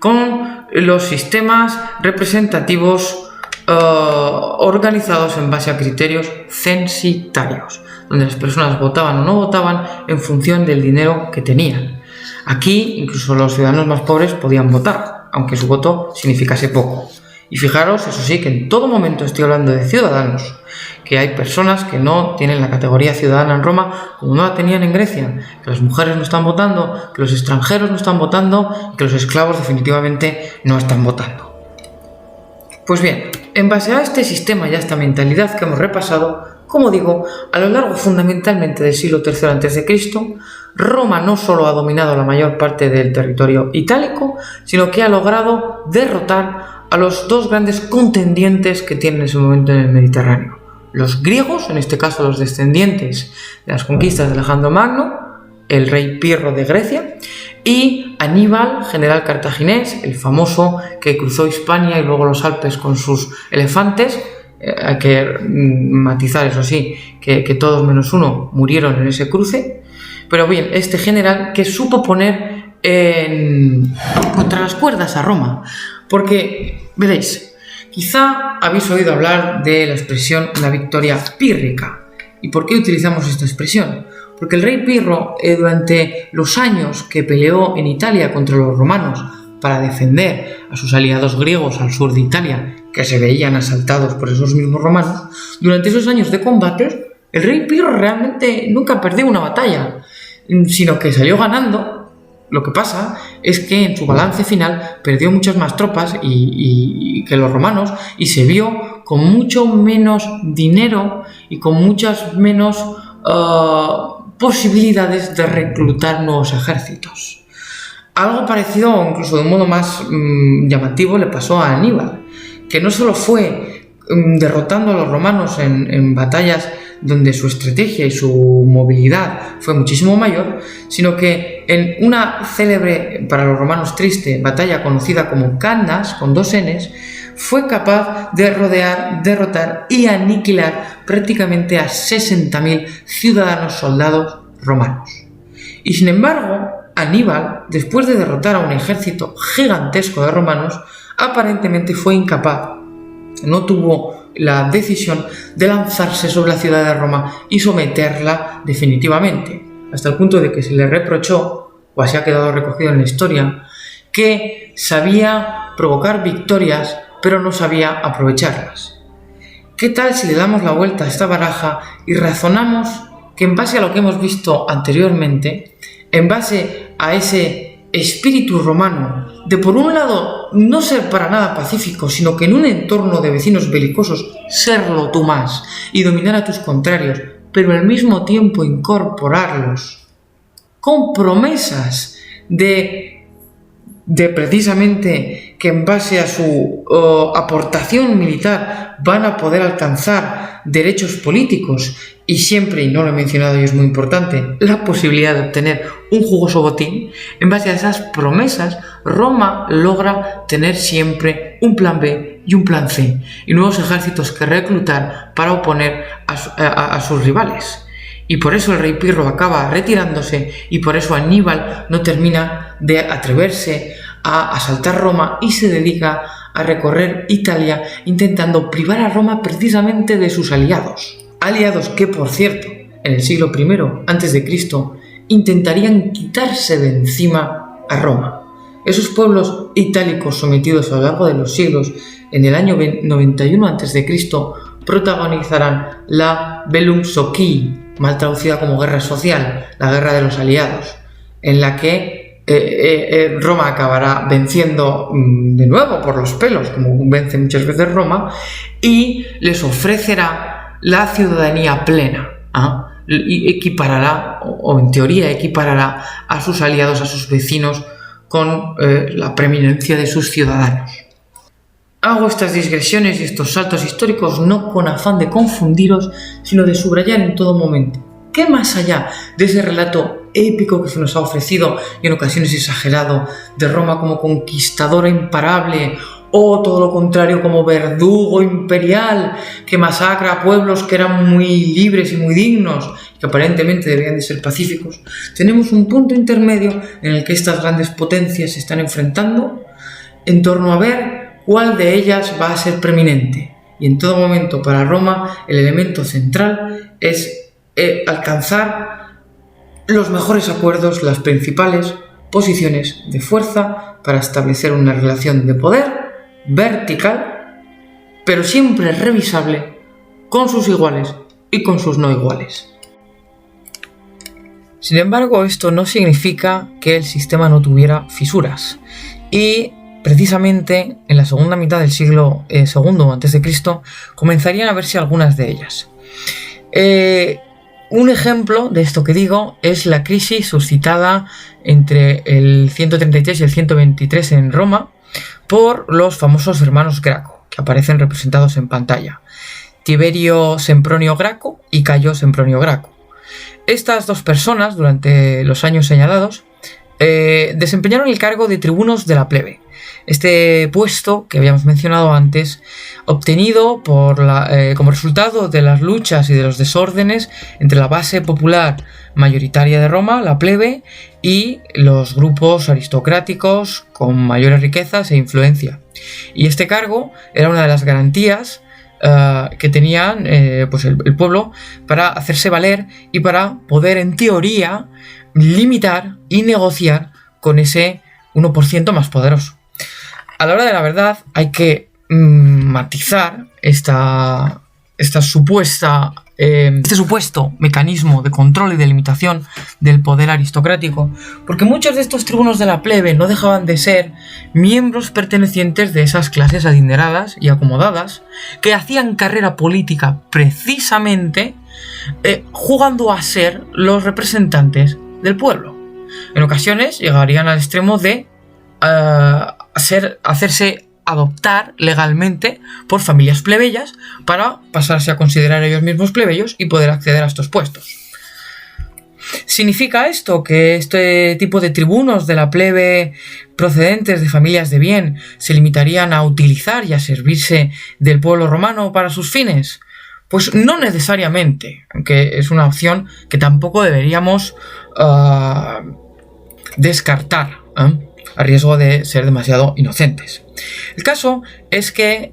con los sistemas representativos organizados en base a criterios censitarios, donde las personas votaban o no votaban en función del dinero que tenían. Aquí incluso los ciudadanos más pobres podían votar, aunque su voto significase poco. Y fijaros, eso sí, que en todo momento estoy hablando de ciudadanos, que hay personas que no tienen la categoría ciudadana en Roma como no la tenían en Grecia, que las mujeres no están votando, que los extranjeros no están votando y que los esclavos definitivamente no están votando. Pues bien, en base a este sistema y a esta mentalidad que hemos repasado, como digo, a lo largo fundamentalmente del siglo III a.C., Roma no solo ha dominado la mayor parte del territorio itálico, sino que ha logrado derrotar a los 2 grandes contendientes que tiene en ese momento en el Mediterráneo. Los griegos, en este caso los descendientes de las conquistas de Alejandro Magno, el rey Pirro de Grecia, y Aníbal, general cartaginés, el famoso que cruzó Hispania y luego los Alpes con sus elefantes. Hay que matizar, eso sí, que todos menos uno murieron en ese cruce. Pero bien, este general que supo poner contra las cuerdas a Roma. Porque, veréis, quizá habéis oído hablar de la expresión la victoria pírrica. ¿Y por qué utilizamos esta expresión? Porque el rey Pirro, durante los años que peleó en Italia contra los romanos para defender a sus aliados griegos al sur de Italia, que se veían asaltados por esos mismos romanos, durante esos años de combate, el rey Pirro realmente nunca perdió una batalla, sino que salió ganando. Lo que pasa es que en su balance final perdió muchas más tropas que los romanos y se vio con mucho menos dinero y con muchas menos posibilidades de reclutar nuevos ejércitos. Algo parecido, o incluso de un modo más llamativo, le pasó a Aníbal, que no solo fue derrotando a los romanos en batallas donde su estrategia y su movilidad fue muchísimo mayor, sino que en una célebre, para los romanos triste, batalla conocida como Cannas, con 2 Ns, fue capaz de rodear, derrotar y aniquilar prácticamente a 60.000 ciudadanos soldados romanos. Y sin embargo, Aníbal, después de derrotar a un ejército gigantesco de romanos, aparentemente fue incapaz, no tuvo la decisión de lanzarse sobre la ciudad de Roma y someterla definitivamente, hasta el punto de que se le reprochó, o así ha quedado recogido en la historia, que sabía provocar victorias pero no sabía aprovecharlas. ¿Qué tal si le damos la vuelta a esta baraja y razonamos que en base a lo que hemos visto anteriormente, en base a ese espíritu romano de por un lado no ser para nada pacífico, sino que en un entorno de vecinos belicosos serlo tú más y dominar a tus contrarios, pero al mismo tiempo incorporarlos con promesas de precisamente que en base a su aportación militar van a poder alcanzar derechos políticos y siempre, y no lo he mencionado y es muy importante, la posibilidad de obtener un jugoso botín? En base a esas promesas, Roma logra tener siempre un plan B y un plan C y nuevos ejércitos que reclutar para oponer a sus rivales. Y por eso el rey Pirro acaba retirándose y por eso Aníbal no termina de atreverse a asaltar Roma y se dedica a recorrer Italia intentando privar a Roma precisamente de sus aliados. Aliados que, por cierto, en el siglo I a.C., intentarían quitarse de encima a Roma. Esos pueblos itálicos sometidos a lo largo de los siglos, en el año 91 a.C., protagonizarán la Bellum Socii, mal traducida como guerra social, la guerra de los aliados, en la que Roma acabará venciendo de nuevo por los pelos, como vence muchas veces Roma, y les ofrecerá la ciudadanía plena, y equiparará, o en teoría equiparará a sus aliados, a sus vecinos, con la preeminencia de sus ciudadanos. Hago estas digresiones y estos saltos históricos no con afán de confundiros, sino de subrayar en todo momento que más allá de ese relato épico que se nos ha ofrecido y en ocasiones exagerado de Roma como conquistadora imparable, o todo lo contrario como verdugo imperial que masacra a pueblos que eran muy libres y muy dignos, que aparentemente deberían de ser pacíficos, tenemos un punto intermedio en el que estas grandes potencias se están enfrentando en torno a ver cuál de ellas va a ser preeminente. Y en todo momento para Roma el elemento central es alcanzar los mejores acuerdos, las principales posiciones de fuerza para establecer una relación de poder vertical, pero siempre revisable con sus iguales y con sus no iguales. Sin embargo, esto no significa que el sistema no tuviera fisuras, y precisamente en la segunda mitad del siglo II a.C. comenzarían a verse algunas de ellas. Un ejemplo de esto que digo es la crisis suscitada entre el 133 y el 123 en Roma por los famosos hermanos Graco, que aparecen representados en pantalla: Tiberio Sempronio Graco y Cayo Sempronio Graco. Estas dos personas, durante los años señalados, desempeñaron el cargo de tribunos de la plebe. Este puesto, que habíamos mencionado antes, obtenido como resultado de las luchas y de los desórdenes entre la base popular mayoritaria de Roma, la plebe, y los grupos aristocráticos con mayores riquezas e influencia. Y este cargo era una de las garantías que tenían el pueblo para hacerse valer y para poder, en teoría, limitar y negociar con ese 1% más poderoso. A la hora de la verdad hay que matizar este supuesto mecanismo de control y de limitación del poder aristocrático, porque muchos de estos tribunos de la plebe no dejaban de ser miembros pertenecientes de esas clases adineradas y acomodadas que hacían carrera política precisamente jugando a ser los representantes del pueblo. En ocasiones llegarían al extremo de hacerse adoptar legalmente por familias plebeyas para pasarse a considerar ellos mismos plebeyos y poder acceder a estos puestos. ¿Significa esto que este tipo de tribunos de la plebe procedentes de familias de bien se limitarían a utilizar y a servirse del pueblo romano para sus fines? Pues no necesariamente, aunque es una opción que tampoco deberíamos descartar, a riesgo de ser demasiado inocentes. El caso es que,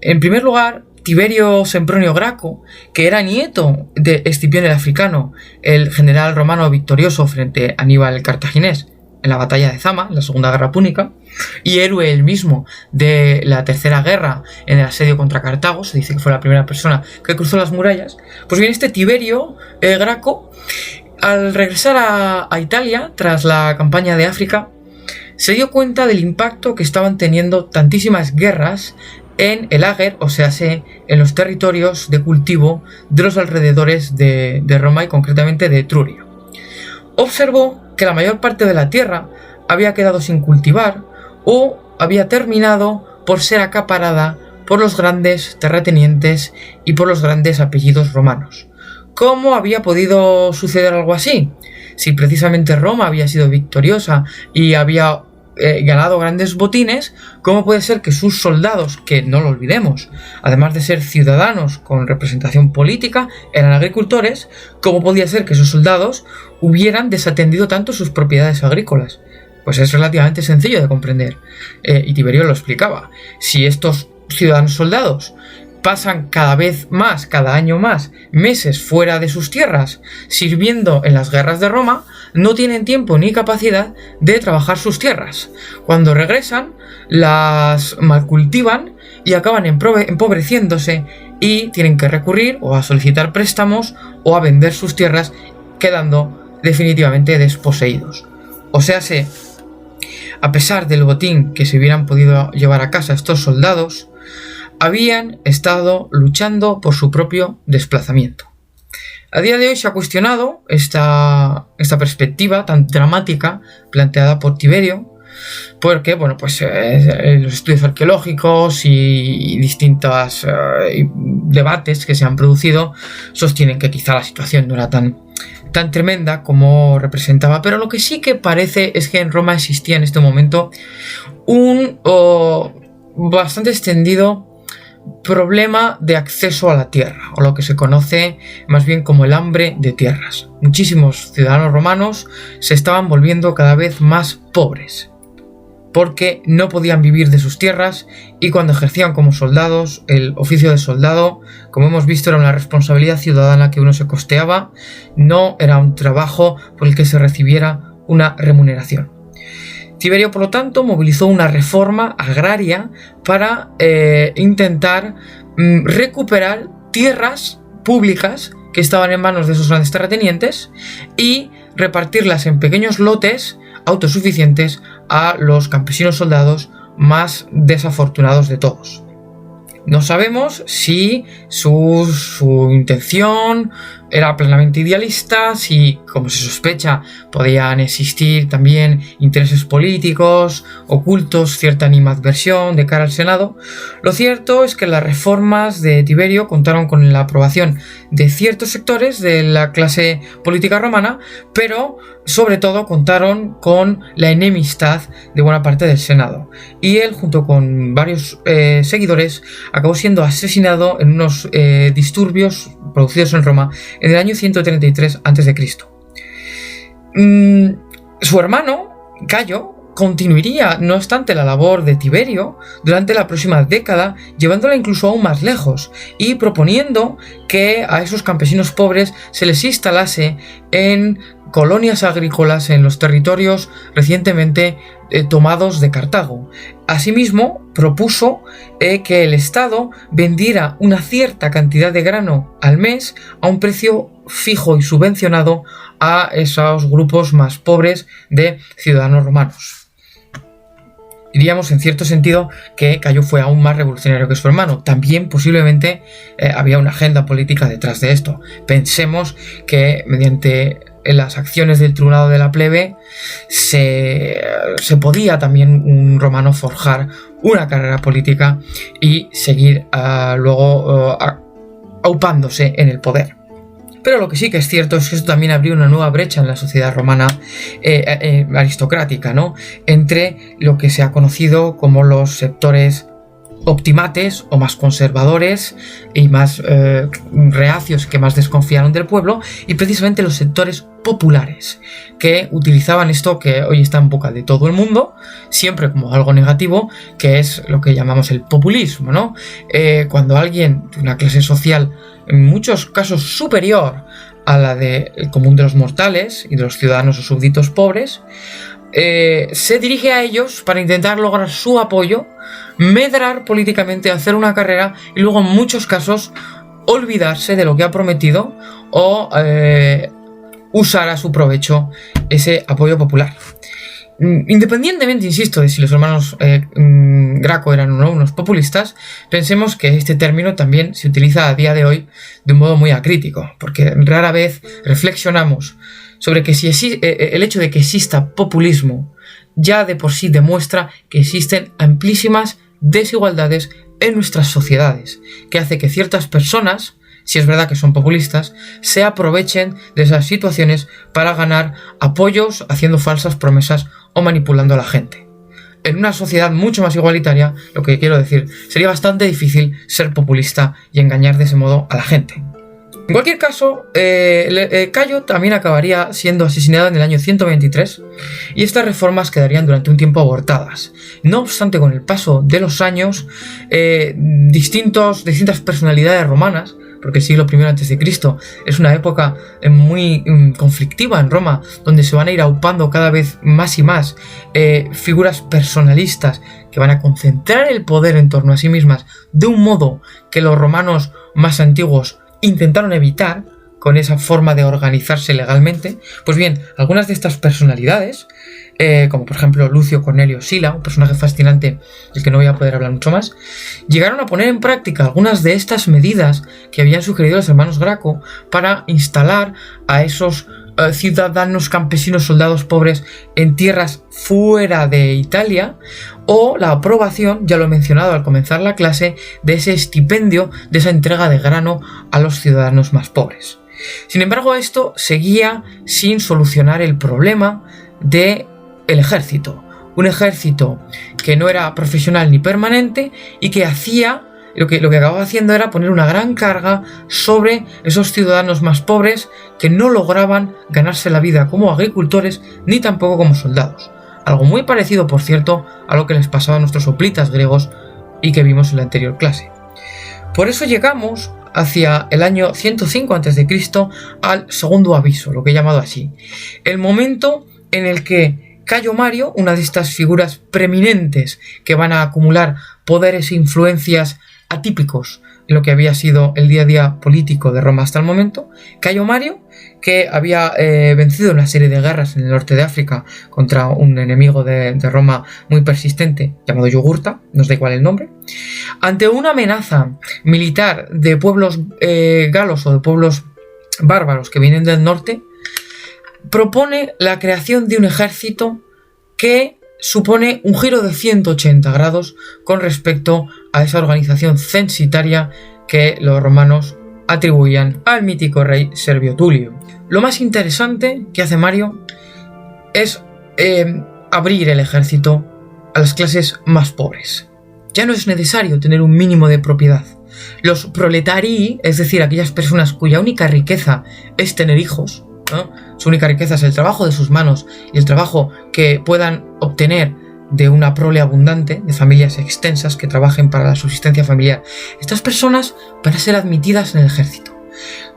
en primer lugar, Tiberio Sempronio Graco, que era nieto de Escipión el Africano, el general romano victorioso frente a Aníbal el Cartaginés en la batalla de Zama, en la Segunda Guerra Púnica, y héroe él mismo de la Tercera Guerra en el asedio contra Cartago, se dice que fue la primera persona que cruzó las murallas. Pues bien, este Tiberio Graco, al regresar a Italia tras la campaña de África, se dio cuenta del impacto que estaban teniendo tantísimas guerras en el Ager, o sea, en los territorios de cultivo de los alrededores de Roma y concretamente de Etruria. Observó que la mayor parte de la tierra había quedado sin cultivar o había terminado por ser acaparada por los grandes terratenientes y por los grandes apellidos romanos. ¿Cómo había podido suceder algo así? Si precisamente Roma había sido victoriosa y había ganado grandes botines, ¿cómo puede ser que sus soldados, que no lo olvidemos, además de ser ciudadanos con representación política, eran agricultores? ¿Cómo podía ser que esos soldados hubieran desatendido tanto sus propiedades agrícolas? Pues es relativamente sencillo de comprender. Y Tiberio lo explicaba. Si estos ciudadanos soldados pasan cada vez más, cada año más, meses fuera de sus tierras, sirviendo en las guerras de Roma, no tienen tiempo ni capacidad de trabajar sus tierras. Cuando regresan, las malcultivan y acaban empobreciéndose y tienen que recurrir o a solicitar préstamos o a vender sus tierras, quedando definitivamente desposeídos. O sea, a pesar del botín que se hubieran podido llevar a casa estos soldados, habían estado luchando por su propio desplazamiento. A día de hoy se ha cuestionado esta perspectiva tan dramática planteada por Tiberio, porque los estudios arqueológicos y distintos debates que se han producido sostienen que quizá la situación no era tan tremenda como representaba, pero lo que sí que parece es que en Roma existía en este momento un bastante extendido problema de acceso a la tierra, o lo que se conoce más bien como el hambre de tierras. Muchísimos ciudadanos romanos se estaban volviendo cada vez más pobres, porque no podían vivir de sus tierras, y cuando ejercían como soldados, el oficio de soldado, como hemos visto, era una responsabilidad ciudadana que uno se costeaba, no era un trabajo por el que se recibiera una remuneración. Tiberio, por lo tanto, movilizó una reforma agraria para intentar recuperar tierras públicas que estaban en manos de esos grandes terratenientes y repartirlas en pequeños lotes autosuficientes a los campesinos soldados más desafortunados de todos. No sabemos si su intención era plenamente idealista, si, como se sospecha, podían existir también intereses políticos ocultos, cierta animadversión de cara al Senado. Lo cierto es que las reformas de Tiberio contaron con la aprobación de ciertos sectores de la clase política romana, pero sobre todo contaron con la enemistad de buena parte del Senado. Y él, junto con varios seguidores, acabó siendo asesinado en unos disturbios producidos en Roma en el año 133 a.C. Su hermano, Cayo, continuaría, no obstante, la labor de Tiberio durante la próxima década, llevándola incluso aún más lejos y proponiendo que a esos campesinos pobres se les instalase en colonias agrícolas en los territorios recientemente tomados de Cartago. Asimismo, propuso que el Estado vendiera una cierta cantidad de grano al mes a un precio fijo y subvencionado a esos grupos más pobres de ciudadanos romanos. Diríamos en cierto sentido que Cayo fue aún más revolucionario que su hermano. También posiblemente había una agenda política detrás de esto. Pensemos que mediante las acciones del tribunado de la plebe se podía también un romano forjar una carrera política y seguir luego aupándose en el poder. Pero lo que sí que es cierto es que esto también abrió una nueva brecha en la sociedad romana aristocrática, ¿no? Entre lo que se ha conocido como los sectores optimates o más conservadores y más reacios, que más desconfiaron del pueblo, y precisamente los sectores populares, que utilizaban esto que hoy está en boca de todo el mundo, siempre como algo negativo, que es lo que llamamos el populismo, ¿no? Cuando alguien de una clase social en muchos casos superior a la del común de los mortales y de los ciudadanos o súbditos pobres, se dirige a ellos para intentar lograr su apoyo, medrar políticamente, hacer una carrera y luego en muchos casos olvidarse de lo que ha prometido o usar a su provecho ese apoyo popular. Independientemente, insisto, de si los hermanos Graco eran o no unos populistas, pensemos que este término también se utiliza a día de hoy de un modo muy acrítico, porque rara vez reflexionamos sobre que si el hecho de que exista populismo ya de por sí demuestra que existen amplísimas desigualdades en nuestras sociedades, que hace que ciertas personas, si es verdad que son populistas, se aprovechen de esas situaciones para ganar apoyos haciendo falsas promesas o manipulando a la gente. En una sociedad mucho más igualitaria, lo que quiero decir, sería bastante difícil ser populista y engañar de ese modo a la gente. En cualquier caso, Cayo también acabaría siendo asesinado en el año 123 y estas reformas quedarían durante un tiempo abortadas. No obstante, con el paso de los años, distintas personalidades romanas, porque el siglo I a.C. es una época muy conflictiva en Roma, donde se van a ir aupando cada vez más y más figuras personalistas que van a concentrar el poder en torno a sí mismas de un modo que los romanos más antiguos intentaron evitar con esa forma de organizarse legalmente. Pues bien, algunas de estas personalidades, como por ejemplo Lucio Cornelio Sila, un personaje fascinante del que no voy a poder hablar mucho más, llegaron a poner en práctica algunas de estas medidas que habían sugerido los hermanos Graco para instalar a esos ciudadanos, campesinos, soldados pobres en tierras fuera de Italia, o la aprobación, ya lo he mencionado al comenzar la clase, de ese estipendio, de esa entrega de grano a los ciudadanos más pobres. Sin embargo, esto seguía sin solucionar el problema del ejército. Un ejército que no era profesional ni permanente y que hacía lo que acababa haciendo era poner una gran carga sobre esos ciudadanos más pobres que no lograban ganarse la vida como agricultores ni tampoco como soldados. Algo muy parecido, por cierto, a lo que les pasaba a nuestros hoplitas griegos y que vimos en la anterior clase. Por eso llegamos hacia el año 105 a.C. al segundo aviso, lo que he llamado así. El momento en el que Cayo Mario, una de estas figuras preeminentes que van a acumular poderes e influencias atípicos en lo que había sido el día a día político de Roma hasta el momento, Cayo Mario, que había vencido una serie de guerras en el norte de África contra un enemigo de Roma muy persistente llamado Yugurta, no sé cuál es el nombre, ante una amenaza militar de pueblos galos o de pueblos bárbaros que vienen del norte, propone la creación de un ejército que supone un giro de 180 grados con respecto a esa organización censitaria que los romanos atribuían al mítico rey Servio Tulio. Lo más interesante que hace Mario es abrir el ejército a las clases más pobres. Ya no es necesario tener un mínimo de propiedad. Los proletarii, es decir, aquellas personas cuya única riqueza es tener hijos, ¿no? Su única riqueza es el trabajo de sus manos y el trabajo que puedan obtener de una prole abundante, de familias extensas que trabajen para la subsistencia familiar. Estas personas van a ser admitidas en el ejército.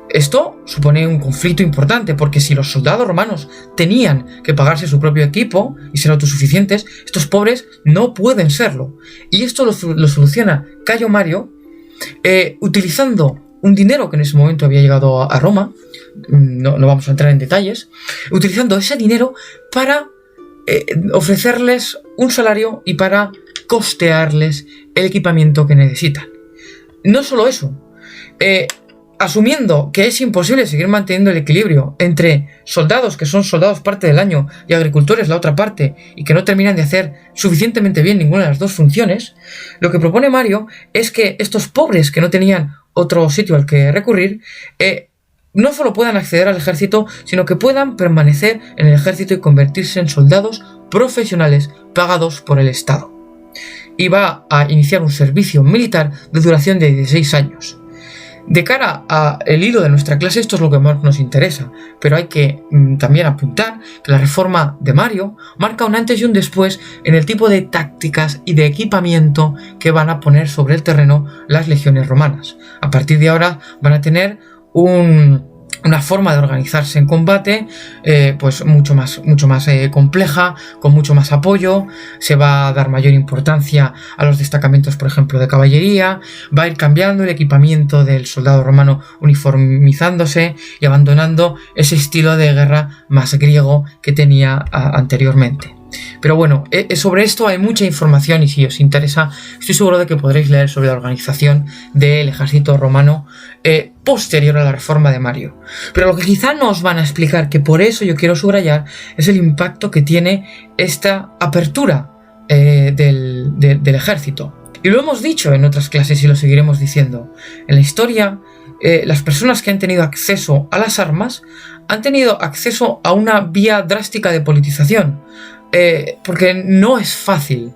Esto supone un conflicto importante, porque si los soldados romanos tenían que pagarse su propio equipo y ser autosuficientes, estos pobres no pueden serlo. Y esto lo soluciona Cayo Mario utilizando un dinero que en ese momento había llegado a Roma, no vamos a entrar en detalles, utilizando ese dinero para ofrecerles un salario y para costearles el equipamiento que necesitan. No solo eso, asumiendo que es imposible seguir manteniendo el equilibrio entre soldados, que son soldados parte del año, y agricultores la otra parte, y que no terminan de hacer suficientemente bien ninguna de las dos funciones, lo que propone Mario es que estos pobres que no tenían otro sitio al que recurrir, no solo puedan acceder al ejército, sino que puedan permanecer en el ejército y convertirse en soldados profesionales pagados por el Estado. Y va a iniciar un servicio militar de duración de 16 años. De cara al hilo de nuestra clase, esto es lo que más nos interesa, pero hay que también apuntar que la reforma de Mario marca un antes y un después en el tipo de tácticas y de equipamiento que van a poner sobre el terreno las legiones romanas. A partir de ahora van a tener una forma de organizarse en combate pues mucho más compleja, con mucho más apoyo. Se va a dar mayor importancia a los destacamentos, por ejemplo, de caballería. Va a ir cambiando el equipamiento del soldado romano, uniformizándose y abandonando ese estilo de guerra más griego que tenía anteriormente. Pero bueno, sobre esto hay mucha información y si os interesa, estoy seguro de que podréis leer sobre la organización del ejército romano posterior a la reforma de Mario. Pero lo que quizá no os van a explicar, que por eso yo quiero subrayar, es el impacto que tiene esta apertura del ejército. Y lo hemos dicho en otras clases y lo seguiremos diciendo. En la historia, las personas que han tenido acceso a las armas han tenido acceso a una vía drástica de politización. Porque no es fácil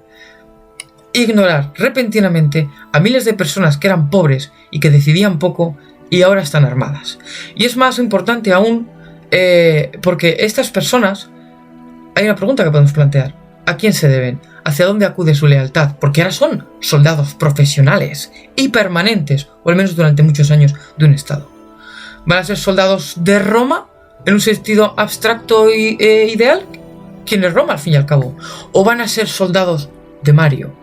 ignorar repentinamente a miles de personas que eran pobres y que decidían poco y ahora están armadas. Y es más importante aún porque estas personas, hay una pregunta que podemos plantear: ¿a quién se deben? ¿Hacia dónde acude su lealtad? Porque ahora son soldados profesionales y permanentes, o al menos durante muchos años, de un estado. ¿Van a ser soldados de Roma en un sentido abstracto e ideal? ¿Quién es Roma al fin y al cabo? ¿O van a ser soldados de Mario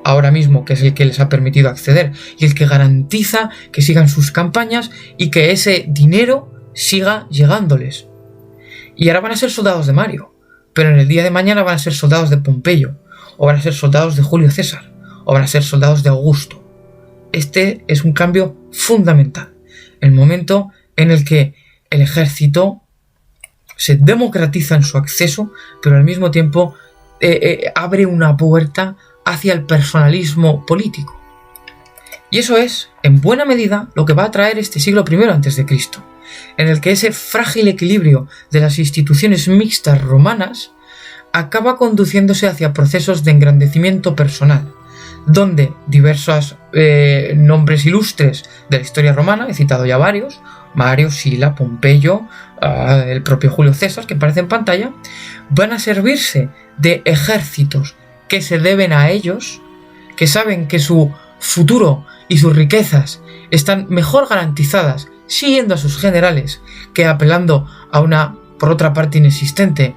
ahora mismo, que es el que les ha permitido acceder y el que garantiza que sigan sus campañas y que ese dinero siga llegándoles? Y ahora van a ser soldados de Mario, pero en el día de mañana van a ser soldados de Pompeyo, o van a ser soldados de Julio César, o van a ser soldados de Augusto. Este es un cambio fundamental, el momento en el que el ejército se democratiza en su acceso, pero al mismo tiempo abre una puerta hacia el personalismo político. Y eso es, en buena medida, lo que va a traer este siglo I a.C., en el que ese frágil equilibrio de las instituciones mixtas romanas acaba conduciéndose hacia procesos de engrandecimiento personal, donde diversos nombres ilustres de la historia romana, he citado ya varios, Mario, Sila, Pompeyo, el propio Julio César, que aparece en pantalla, van a servirse de ejércitos que se deben a ellos, que saben que su futuro y sus riquezas están mejor garantizadas siguiendo a sus generales que apelando a una, por otra parte inexistente,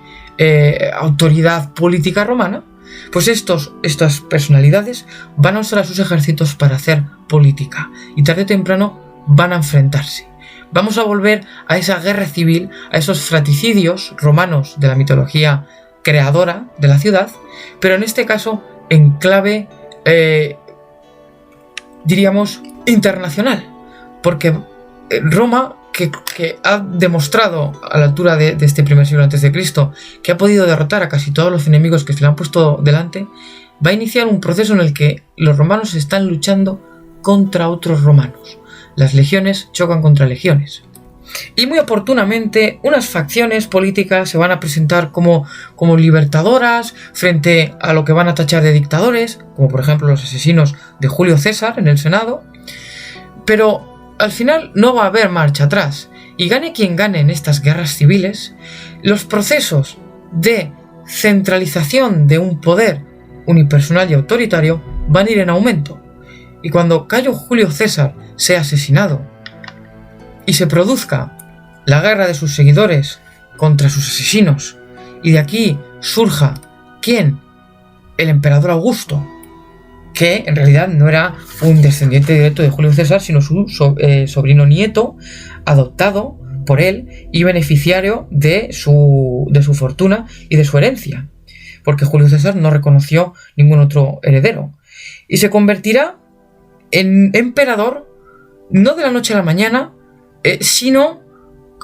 autoridad política romana. Pues estas personalidades van a usar a sus ejércitos para hacer política, y tarde o temprano van a enfrentarse. Vamos a volver a esa guerra civil, a esos fratricidios romanos de la mitología creadora de la ciudad, pero en este caso en clave, diríamos, internacional, porque Roma, que ha demostrado a la altura de este primer siglo antes de Cristo que ha podido derrotar a casi todos los enemigos que se le han puesto delante, va a iniciar un proceso en el que los romanos están luchando contra otros romanos. Las legiones chocan contra legiones. Y muy oportunamente unas facciones políticas se van a presentar como libertadoras frente a lo que van a tachar de dictadores, como por ejemplo los asesinos de Julio César en el Senado. Pero al final no va a haber marcha atrás, y gane quien gane en estas guerras civiles, los procesos de centralización de un poder unipersonal y autoritario van a ir en aumento. Y cuando Cayo Julio César sea asesinado y se produzca la guerra de sus seguidores contra sus asesinos, y de aquí surja ¿quién? El emperador Augusto, que en realidad no era un descendiente directo de Julio César, sino su sobrino nieto, adoptado por él y beneficiario de su fortuna y de su herencia, porque Julio César no reconoció ningún otro heredero, y se convertirá en emperador no de la noche a la mañana, sino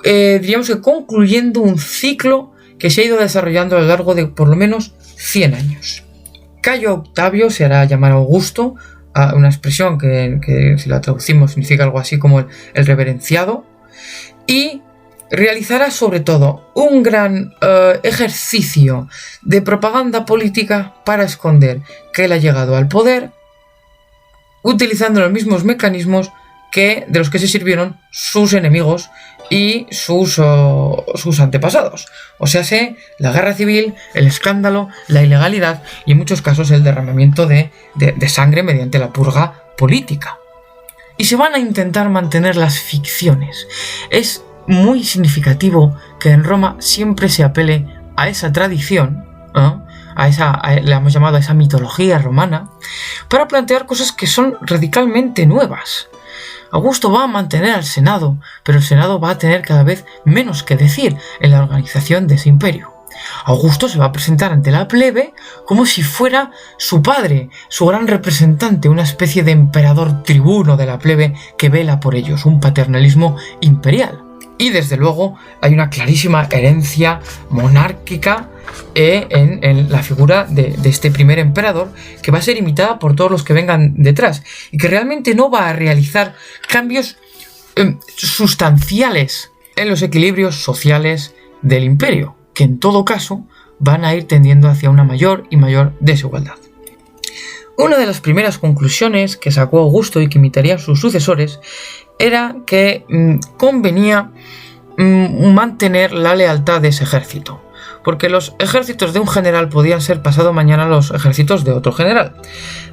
diríamos que concluyendo un ciclo que se ha ido desarrollando a lo largo de por lo menos 100 años. Cayo Octavio se hará llamar Augusto, una expresión que si la traducimos significa algo así como el reverenciado, y realizará sobre todo un gran ejercicio de propaganda política para esconder que él ha llegado al poder, utilizando los mismos mecanismos de los que se sirvieron sus enemigos y sus antepasados. O sea, la guerra civil, el escándalo, la ilegalidad y en muchos casos el derramamiento de sangre mediante la purga política. Y se van a intentar mantener las ficciones. Es muy significativo que en Roma siempre se apele a esa tradición, le hemos llamado a esa mitología romana, para plantear cosas que son radicalmente nuevas. Augusto va a mantener al Senado, pero el Senado va a tener cada vez menos que decir en la organización de ese imperio. Augusto se va a presentar ante la plebe como si fuera su padre, su gran representante, una especie de emperador tribuno de la plebe que vela por ellos, un paternalismo imperial. Y desde luego hay una clarísima herencia monárquica en la figura de este primer emperador, que va a ser imitada por todos los que vengan detrás y que realmente no va a realizar cambios sustanciales en los equilibrios sociales del imperio, que en todo caso van a ir tendiendo hacia una mayor y mayor desigualdad. Una de las primeras conclusiones que sacó Augusto y que imitarían sus sucesores era que convenía mantener la lealtad de ese ejército, porque los ejércitos de un general podían ser pasado mañana los ejércitos de otro general.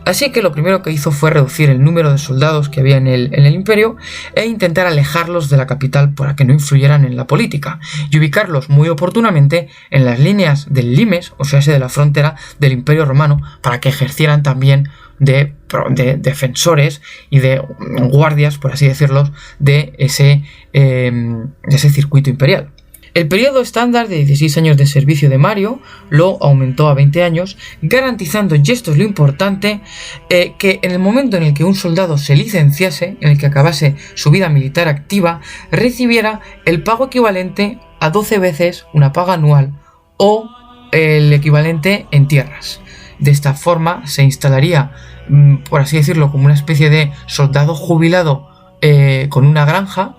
Así que lo primero que hizo fue reducir el número de soldados que había en el imperio e intentar alejarlos de la capital para que no influyeran en la política, y ubicarlos muy oportunamente en las líneas del limes, o sea, de la frontera del Imperio Romano, para que ejercieran también de defensores y de guardias, por así decirlo, de ese circuito imperial. El periodo estándar de 16 años de servicio de Mario lo aumentó a 20 años, garantizando, y esto es lo importante, que en el momento en el que un soldado se licenciase, en el que acabase su vida militar activa, recibiera el pago equivalente a 12 veces una paga anual o el equivalente en tierras. De esta forma se instalaría, por así decirlo, como una especie de soldado jubilado con una granja,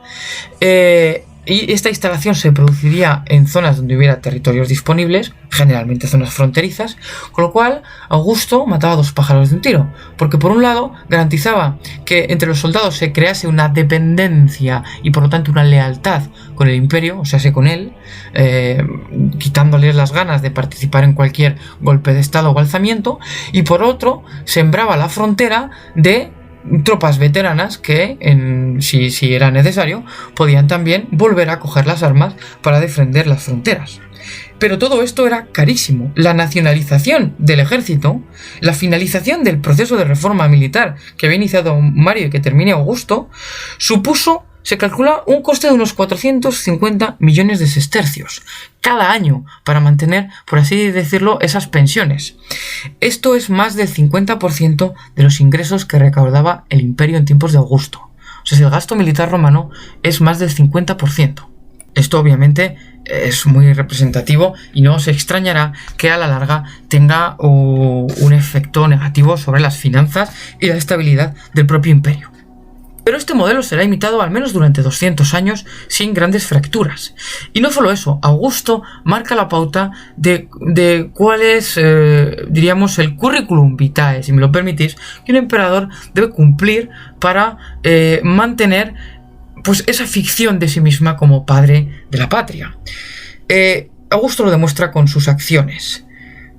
y esta instalación se produciría en zonas donde hubiera territorios disponibles, generalmente zonas fronterizas, con lo cual Augusto mataba dos pájaros de un tiro, porque por un lado garantizaba que entre los soldados se crease una dependencia y por lo tanto una lealtad con el imperio, o sea, con él, quitándoles las ganas de participar en cualquier golpe de estado o alzamiento, y por otro sembraba la frontera de tropas veteranas que, si era necesario, podían también volver a coger las armas para defender las fronteras. Pero todo esto era carísimo. La nacionalización del ejército, la finalización del proceso de reforma militar que había iniciado Mario y que termine Augusto, supuso, se calcula, un coste de unos 450 millones de sestercios cada año para mantener, por así decirlo, esas pensiones. Esto es más del 50% de los ingresos que recaudaba el imperio en tiempos de Augusto. O sea, el gasto militar romano es más del 50%. Esto obviamente es muy representativo y no os extrañará que a la larga tenga un efecto negativo sobre las finanzas y la estabilidad del propio imperio. Pero este modelo será imitado al menos durante 200 años sin grandes fracturas. Y no solo eso, Augusto marca la pauta de cuál es, diríamos, el curriculum vitae, si me lo permitís, que un emperador debe cumplir para mantener pues esa ficción de sí misma como padre de la patria. Augusto lo demuestra con sus acciones.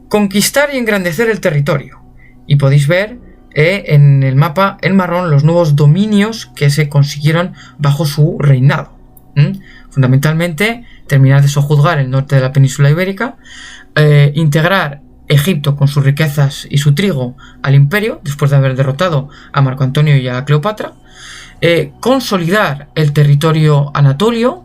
Conquistar y engrandecer el territorio. Y podéis ver en el mapa en marrón los nuevos dominios que se consiguieron bajo su reinado. Fundamentalmente, terminar de sojuzgar el norte de la península ibérica, integrar Egipto con sus riquezas y su trigo al imperio, después de haber derrotado a Marco Antonio y a Cleopatra, consolidar el territorio anatolio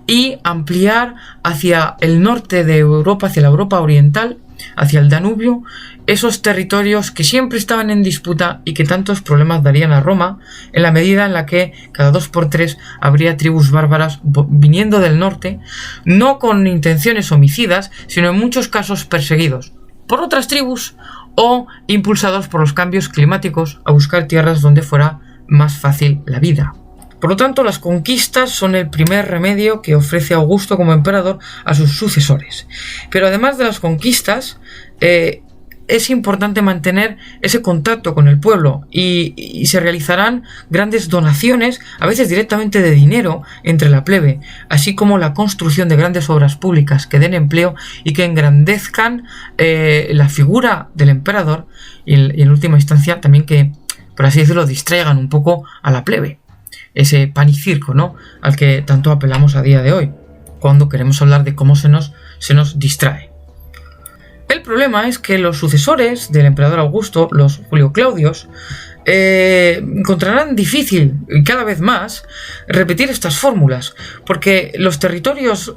y ampliar hacia el norte de Europa, hacia la Europa oriental, hacia el Danubio, esos territorios que siempre estaban en disputa y que tantos problemas darían a Roma, en la medida en la que cada 2 por 3 habría tribus bárbaras viniendo del norte, no con intenciones homicidas, sino en muchos casos perseguidos por otras tribus o impulsados por los cambios climáticos a buscar tierras donde fuera más fácil la vida. Por lo tanto, las conquistas son el primer remedio que ofrece Augusto como emperador a sus sucesores. Pero además de las conquistas, es importante mantener ese contacto con el pueblo y se realizarán grandes donaciones, a veces directamente de dinero, entre la plebe, así como la construcción de grandes obras públicas que den empleo y que engrandezcan la figura del emperador y en última instancia también que, por así decirlo, distraigan un poco a la plebe. Ese pan y circo, ¿no?, al que tanto apelamos a día de hoy, cuando queremos hablar de cómo se nos distrae. El problema es que los sucesores del emperador Augusto, los Julio Claudios, encontrarán difícil cada vez más repetir estas fórmulas, porque los territorios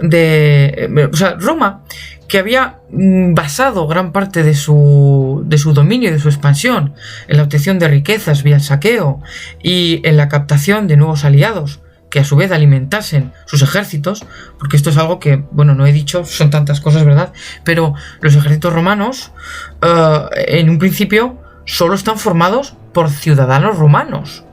Roma, que había basado gran parte de su dominio y de su expansión en la obtención de riquezas vía el saqueo y en la captación de nuevos aliados que a su vez alimentasen sus ejércitos, porque esto es algo que, bueno, no he dicho, son tantas cosas, ¿verdad? Pero los ejércitos romanos, en un principio, solo están formados por ciudadanos romanos,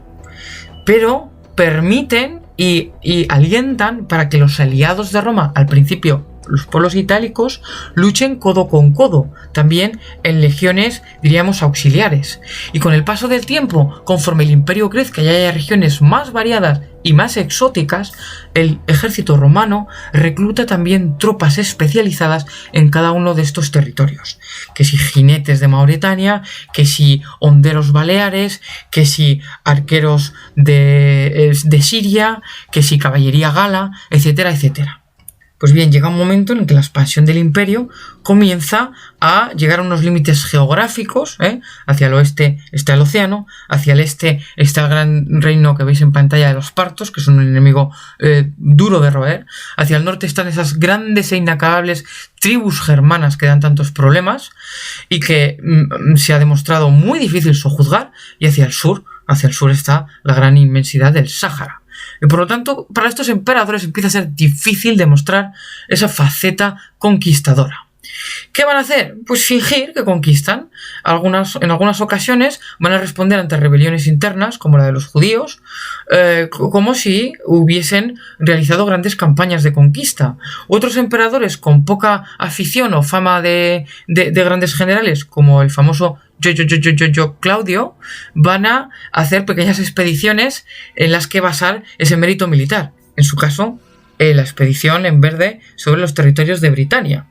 pero permiten y alientan para que los aliados de Roma, al principio los pueblos itálicos, luchen codo con codo, también en legiones, diríamos, auxiliares. Y con el paso del tiempo, conforme el imperio crezca y haya regiones más variadas y más exóticas, el ejército romano recluta también tropas especializadas en cada uno de estos territorios. Que si jinetes de Mauretania, que si honderos baleares, que si arqueros de Siria, que si caballería gala, etcétera, etcétera. Pues bien, llega un momento en que la expansión del imperio comienza a llegar a unos límites geográficos, Hacia el oeste está el océano, hacia el este está el gran reino que veis en pantalla de los partos, que son un enemigo duro de roer, hacia el norte están esas grandes e inacabables tribus germanas que dan tantos problemas y que se ha demostrado muy difícil sojuzgar, y hacia el sur está la gran inmensidad del Sáhara. Y por lo tanto, para estos emperadores empieza a ser difícil demostrar esa faceta conquistadora. ¿Qué van a hacer? Pues fingir que conquistan. En algunas ocasiones van a responder ante rebeliones internas, como la de los judíos, como si hubiesen realizado grandes campañas de conquista. Otros emperadores con poca afición o fama de grandes generales, como el famoso Claudio, van a hacer pequeñas expediciones en las que basar ese mérito militar. En su caso, la expedición en verde sobre los territorios de Britania.